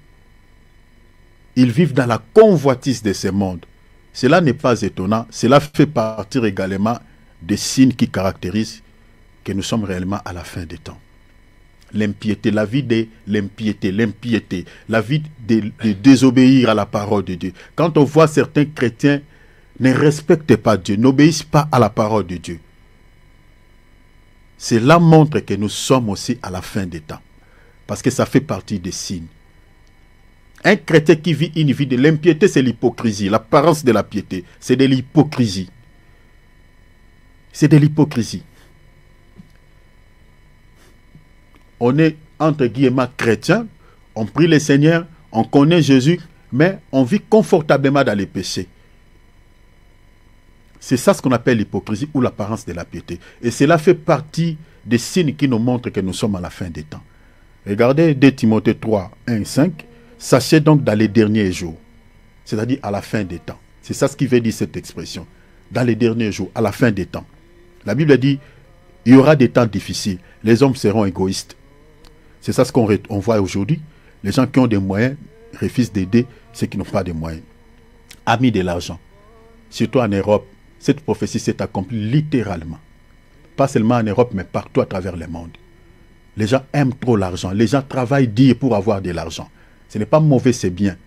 Ils vivent dans la convoitise de ce monde. Cela n'est pas étonnant, cela fait partie également des signes qui caractérisent que nous sommes réellement à la fin des temps. L'impiété, la vie de l'impiété, la vie de désobéir à la parole de Dieu. Quand on voit certains chrétiens ne respectent pas Dieu, n'obéissent pas à la parole de Dieu, cela montre que nous sommes aussi à la fin des temps. Parce que ça fait partie des signes. Un chrétien qui vit une vie de l'impiété, c'est l'hypocrisie. L'apparence de la piété, c'est de l'hypocrisie. C'est de l'hypocrisie. On est, entre guillemets, chrétien, on prie le Seigneur, on connaît Jésus, mais on vit confortablement dans les péchés. C'est ça ce qu'on appelle l'hypocrisie ou l'apparence de la piété. Et cela fait partie des signes qui nous montrent que nous sommes à la fin des temps. Regardez 2 Timothée 3, 1, 5. Sachez donc dans les derniers jours, c'est-à-dire à la fin des temps. C'est ça ce qui veut dire cette expression. Dans les derniers jours, à la fin des temps. La Bible dit, il y aura des temps difficiles. Les hommes seront égoïstes. C'est ça ce qu'on voit aujourd'hui. Les gens qui ont des moyens refusent d'aider ceux qui n'ont pas de moyens. Amis de l'argent. Surtout en Europe, cette prophétie s'est accomplie littéralement. Pas seulement en Europe, mais partout à travers le monde. Les gens aiment trop l'argent. Les gens travaillent dur pour avoir de l'argent. Ce n'est pas mauvais, c'est bien.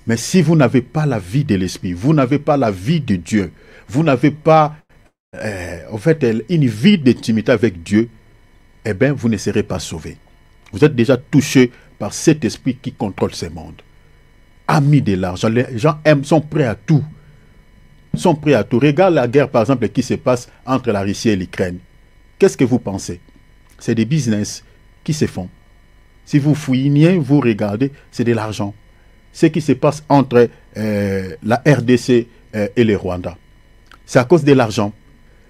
Mais si vous n'avez pas la vie de l'esprit, vous n'avez pas la vie de Dieu, vous n'avez pas en fait, une vie d'intimité avec Dieu, eh bien, vous ne serez pas sauvé. Vous êtes déjà touché par cet esprit qui contrôle ce monde. Amis de l'argent, les gens sont prêts à tout. Sont prêts à tout. Regarde la guerre, par exemple, qui se passe entre la Russie et l'Ukraine. Qu'est-ce que vous pensez? C'est des business qui se font. Si vous fouinez, vous regardez, c'est de l'argent. Ce qui se passe entre la RDC et le Rwanda, c'est à cause de l'argent.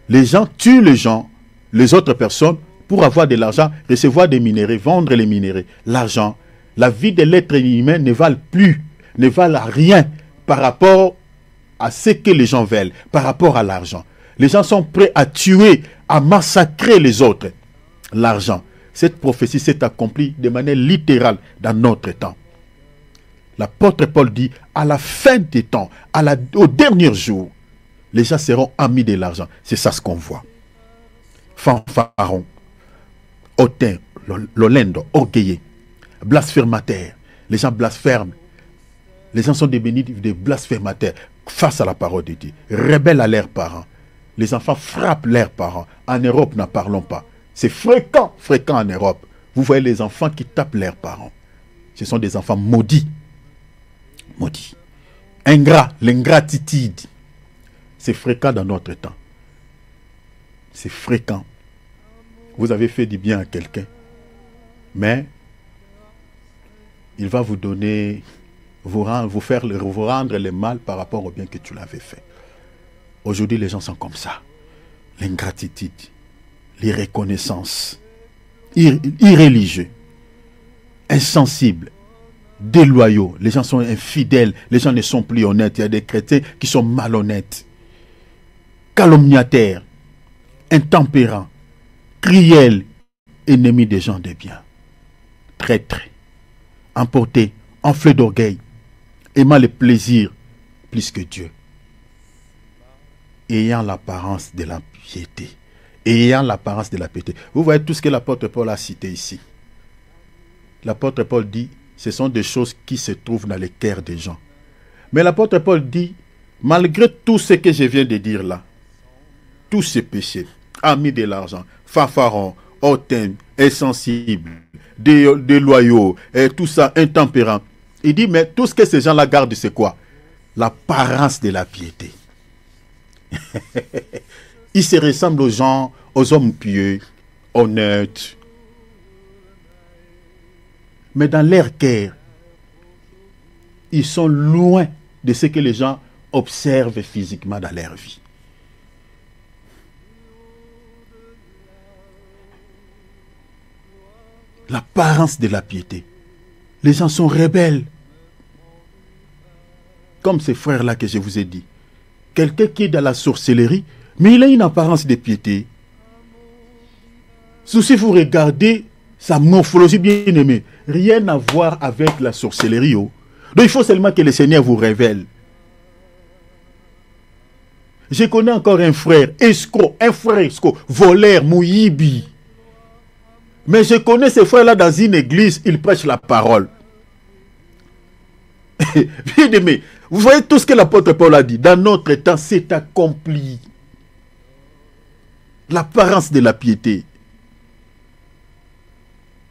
Les gens tuent les gens, les autres personnes, pour avoir de l'argent, recevoir des minéraux, vendre les minéraux. L'argent, la vie de l'être humain ne valent plus, ne valent rien par rapport à ce que les gens veulent, par rapport à l'argent. Les gens sont prêts à tuer, à massacrer les autres. L'argent. Cette prophétie s'est accomplie de manière littérale dans notre temps. L'apôtre Paul dit, à la fin des temps, au dernier jour, les gens seront amis de l'argent. C'est ça ce qu'on voit. Fanfaron, hautain, lolendo, orgueilleux, blasphémateur. Les gens blasphèment. Les gens sont devenus des blasphémateurs face à la parole de Dieu. Rebelles à leurs parents. Les enfants frappent leurs parents. En Europe, n'en parlons pas. C'est fréquent en Europe. Vous voyez les enfants qui tapent leurs parents. Ce sont des enfants maudits. Maudits. Ingrats, l'ingratitude. C'est fréquent dans notre temps. C'est fréquent. Vous avez fait du bien à quelqu'un, mais il va vous donner, vous rendre le mal par rapport au bien que tu l'avais fait. Aujourd'hui, les gens sont comme ça. L'ingratitude, l'irreconnaissance, irreligieux, insensibles, déloyaux. Les gens sont infidèles, les gens ne sont plus honnêtes. Il y a des chrétiens qui sont malhonnêtes, calomniateurs, intempérants, cruels, ennemis des gens de bien, traîtres, emportés, enflés d'orgueil, aimant le plaisir plus que Dieu, ayant l'apparence de la piété. Ayant l'apparence de la piété. Vous voyez tout ce que l'apôtre Paul a cité ici. L'apôtre Paul dit, ce sont des choses qui se trouvent dans les cœurs des gens. Mais l'apôtre Paul dit, malgré tout ce que je viens de dire là, tous ces péchés, amis de l'argent, fanfarons, hautains, insensibles, déloyaux, et tout ça, intempérants. Il dit, mais tout ce que ces gens-là gardent, c'est quoi? L'apparence de la piété. Ils se ressemblent aux gens, aux hommes pieux, honnêtes. Mais dans leur cœur, ils sont loin de ce que les gens observent physiquement dans leur vie. L'apparence de la piété. Les gens sont rebelles. Comme ces frères-là que je vous ai dit. quelqu'un qui est dans la sorcellerie, mais il a une apparence de piété. Si vous regardez sa morphologie bien aimée, rien à voir avec la sorcellerie. Oh. Donc il faut seulement que le Seigneur vous révèle. Je connais encore un frère escroc, voleur, mouyibi. Mais je connais ce frère-là dans une église, il prêche la parole. Bien aimé, vous voyez tout ce que l'apôtre Paul a dit. Dans notre temps, c'est accompli. L'apparence de la piété.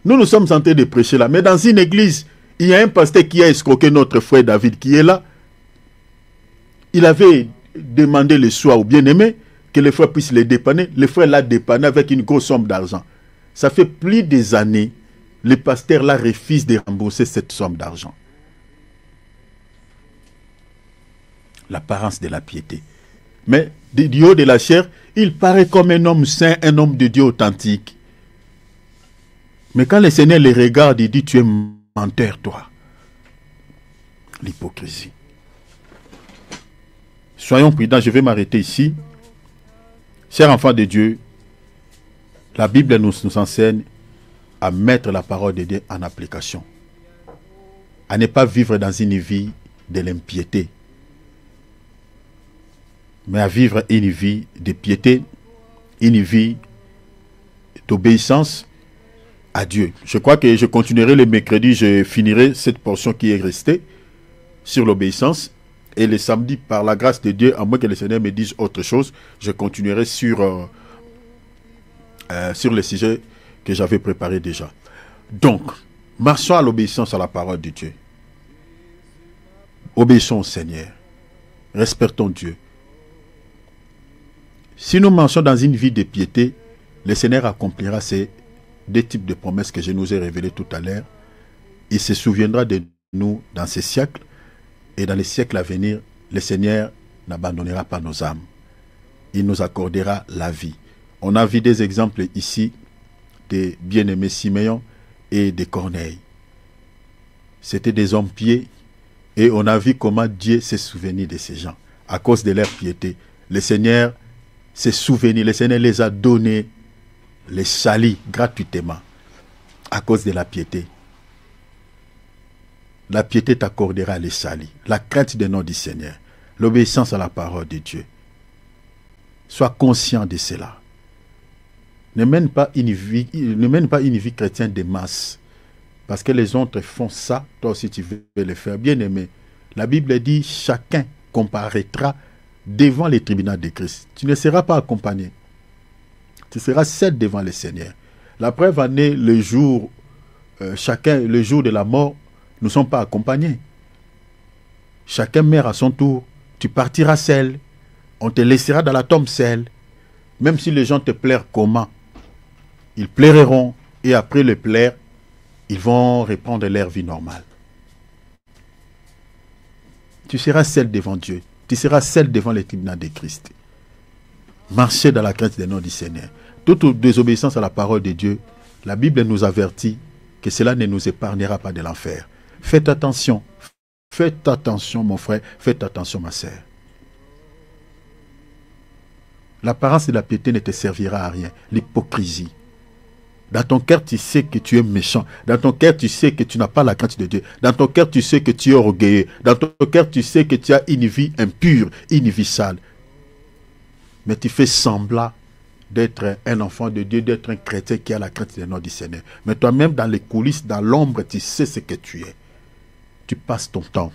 Nous sommes en train de prêcher là. Mais dans une église, il y a un pasteur qui a escroqué notre frère David qui est là. Il avait demandé le soir au bien-aimé que le frère puisse le dépanner. Le frère l'a dépanné avec une grosse somme d'argent. Ça fait plus des années, le pasteur là refuse de rembourser cette somme d'argent. L'apparence de la piété. Mais du haut de la chair, il paraît comme un homme saint, un homme de Dieu authentique. Mais quand le Seigneur les regarde, il dit, tu es menteur, toi. L'hypocrisie. Soyons prudents, je vais m'arrêter ici. Chers enfants de Dieu, la Bible nous enseigne à mettre la parole de Dieu en application. À ne pas vivre dans une vie de l'impiété, mais à vivre une vie de piété, une vie d'obéissance à Dieu. Je crois que je continuerai le mercredi, je finirai cette portion qui est restée sur l'obéissance. Et le samedi, par la grâce de Dieu, à moins que le Seigneur me dise autre chose, je continuerai sur le sujet que j'avais préparé déjà. Donc, marchons à l'obéissance à la parole de Dieu. Obéissons au Seigneur. Respectons Dieu. Si nous marchons dans une vie de piété, le Seigneur accomplira ces deux types de promesses que je nous ai révélées tout à l'heure. Il se souviendra de nous dans ces siècles. Et dans les siècles à venir, le Seigneur n'abandonnera pas nos âmes. Il nous accordera la vie. On a vu des exemples ici des bien-aimés Siméon et de Corneille. C'était des hommes pieux et on a vu comment Dieu s'est souvenu de ces gens. À cause de leur piété, le Seigneur s'est souvenu, le Seigneur les a donnés, les salis gratuitement à cause de la piété. La piété t'accordera les salis, la crainte du nom du Seigneur, l'obéissance à la parole de Dieu. Sois conscient de cela. Ne mène pas une vie chrétienne de masse. Parce que les autres font ça, toi aussi tu veux le faire. Bien aimé, la Bible dit, chacun comparaîtra devant les tribunaux de Christ. Tu ne seras pas accompagné. Tu seras seul devant le Seigneur. La preuve en est le jour, le jour de la mort, nous ne sommes pas accompagnés. Chacun meurt à son tour. Tu partiras seul. On te laissera dans la tombe seul. Même si les gens te plairent comment? Ils plaireront et après le plaire, ils vont reprendre leur vie normale. Tu seras seul devant Dieu. Tu seras seul devant les tribunaux de Christ. Marchez dans la crainte des noms du Seigneur. Toute désobéissance à la parole de Dieu, la Bible nous avertit que cela ne nous épargnera pas de l'enfer. Faites attention mon frère, faites attention ma sœur. L'apparence de la piété ne te servira à rien. L'hypocrisie. Dans ton cœur, tu sais que tu es méchant. Dans ton cœur, tu sais que tu n'as pas la crainte de Dieu. Dans ton cœur, tu sais que tu es orgueilleux. Dans ton cœur, tu sais que tu as une vie impure, une vie sale. Mais tu fais semblant d'être un enfant de Dieu, d'être un chrétien qui a la crainte du nom du Seigneur. Mais toi-même, dans les coulisses, dans l'ombre, tu sais ce que tu es. Tu passes ton temps.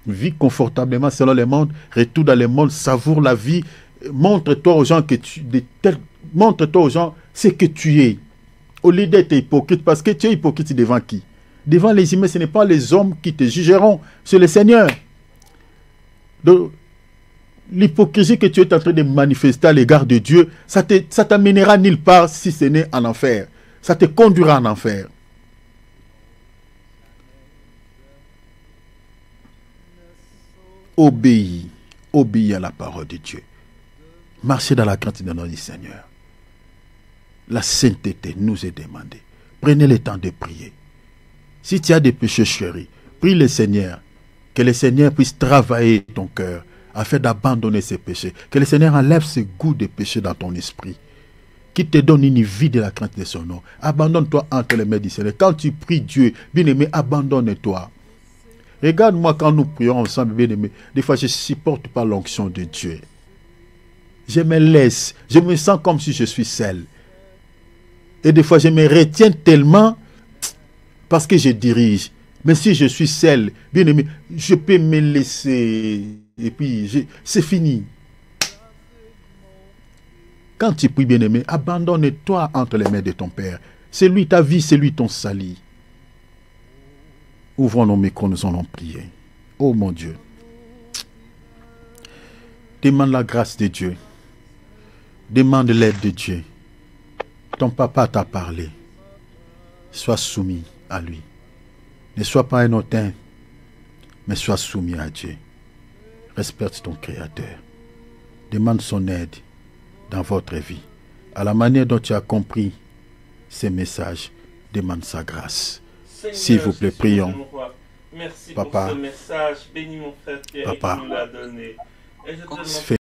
Vis confortablement selon le monde. Retourne dans le monde, savoure la vie. Montre-toi aux gens montre-toi aux gens ce que tu es. Au lieu d'être hypocrite, parce que tu es hypocrite devant qui? Devant les humains, ce n'est pas les hommes qui te jugeront, c'est le Seigneur. Donc, l'hypocrisie que tu es en train de manifester à l'égard de Dieu, ça t'amènera nulle part si ce n'est en enfer. Ça te conduira en enfer. Obéis à la parole de Dieu. Marchez dans la crainte de notre Seigneur. La sainteté nous est demandée. Prenez le temps de prier. Si tu as des péchés chéris, prie le Seigneur. Que le Seigneur puisse travailler ton cœur afin d'abandonner ses péchés. Que le Seigneur enlève ce goût de péché dans ton esprit, qui te donne une vie de la crainte de son nom. Abandonne-toi entre les mains du Seigneur. Quand tu pries Dieu, bien-aimé, abandonne-toi. Regarde-moi quand nous prions ensemble, bien-aimé. Des fois, je ne supporte pas l'onction de Dieu. Je me laisse. Je me sens comme si je suis seul. Et des fois, je me retiens tellement parce que je dirige. Mais si je suis seul, bien-aimé, je peux me laisser. Et puis, c'est fini. Quand tu pries, bien-aimé, abandonne-toi entre les mains de ton Père. C'est lui ta vie, c'est lui ton salut. Ouvrons nos micros, nous allons prier. Oh mon Dieu. Demande la grâce de Dieu. Demande l'aide de Dieu. Ton papa t'a parlé. Sois soumis à lui. Ne sois pas un hautain, mais sois soumis à Dieu. Respecte ton Créateur. Demande son aide dans votre vie. À la manière dont tu as compris ces messages, demande sa grâce. S'il vous plaît, prions. Merci Papa, pour ce message. Bénis mon frère Pierre qui nous l'a donné. Et je te demande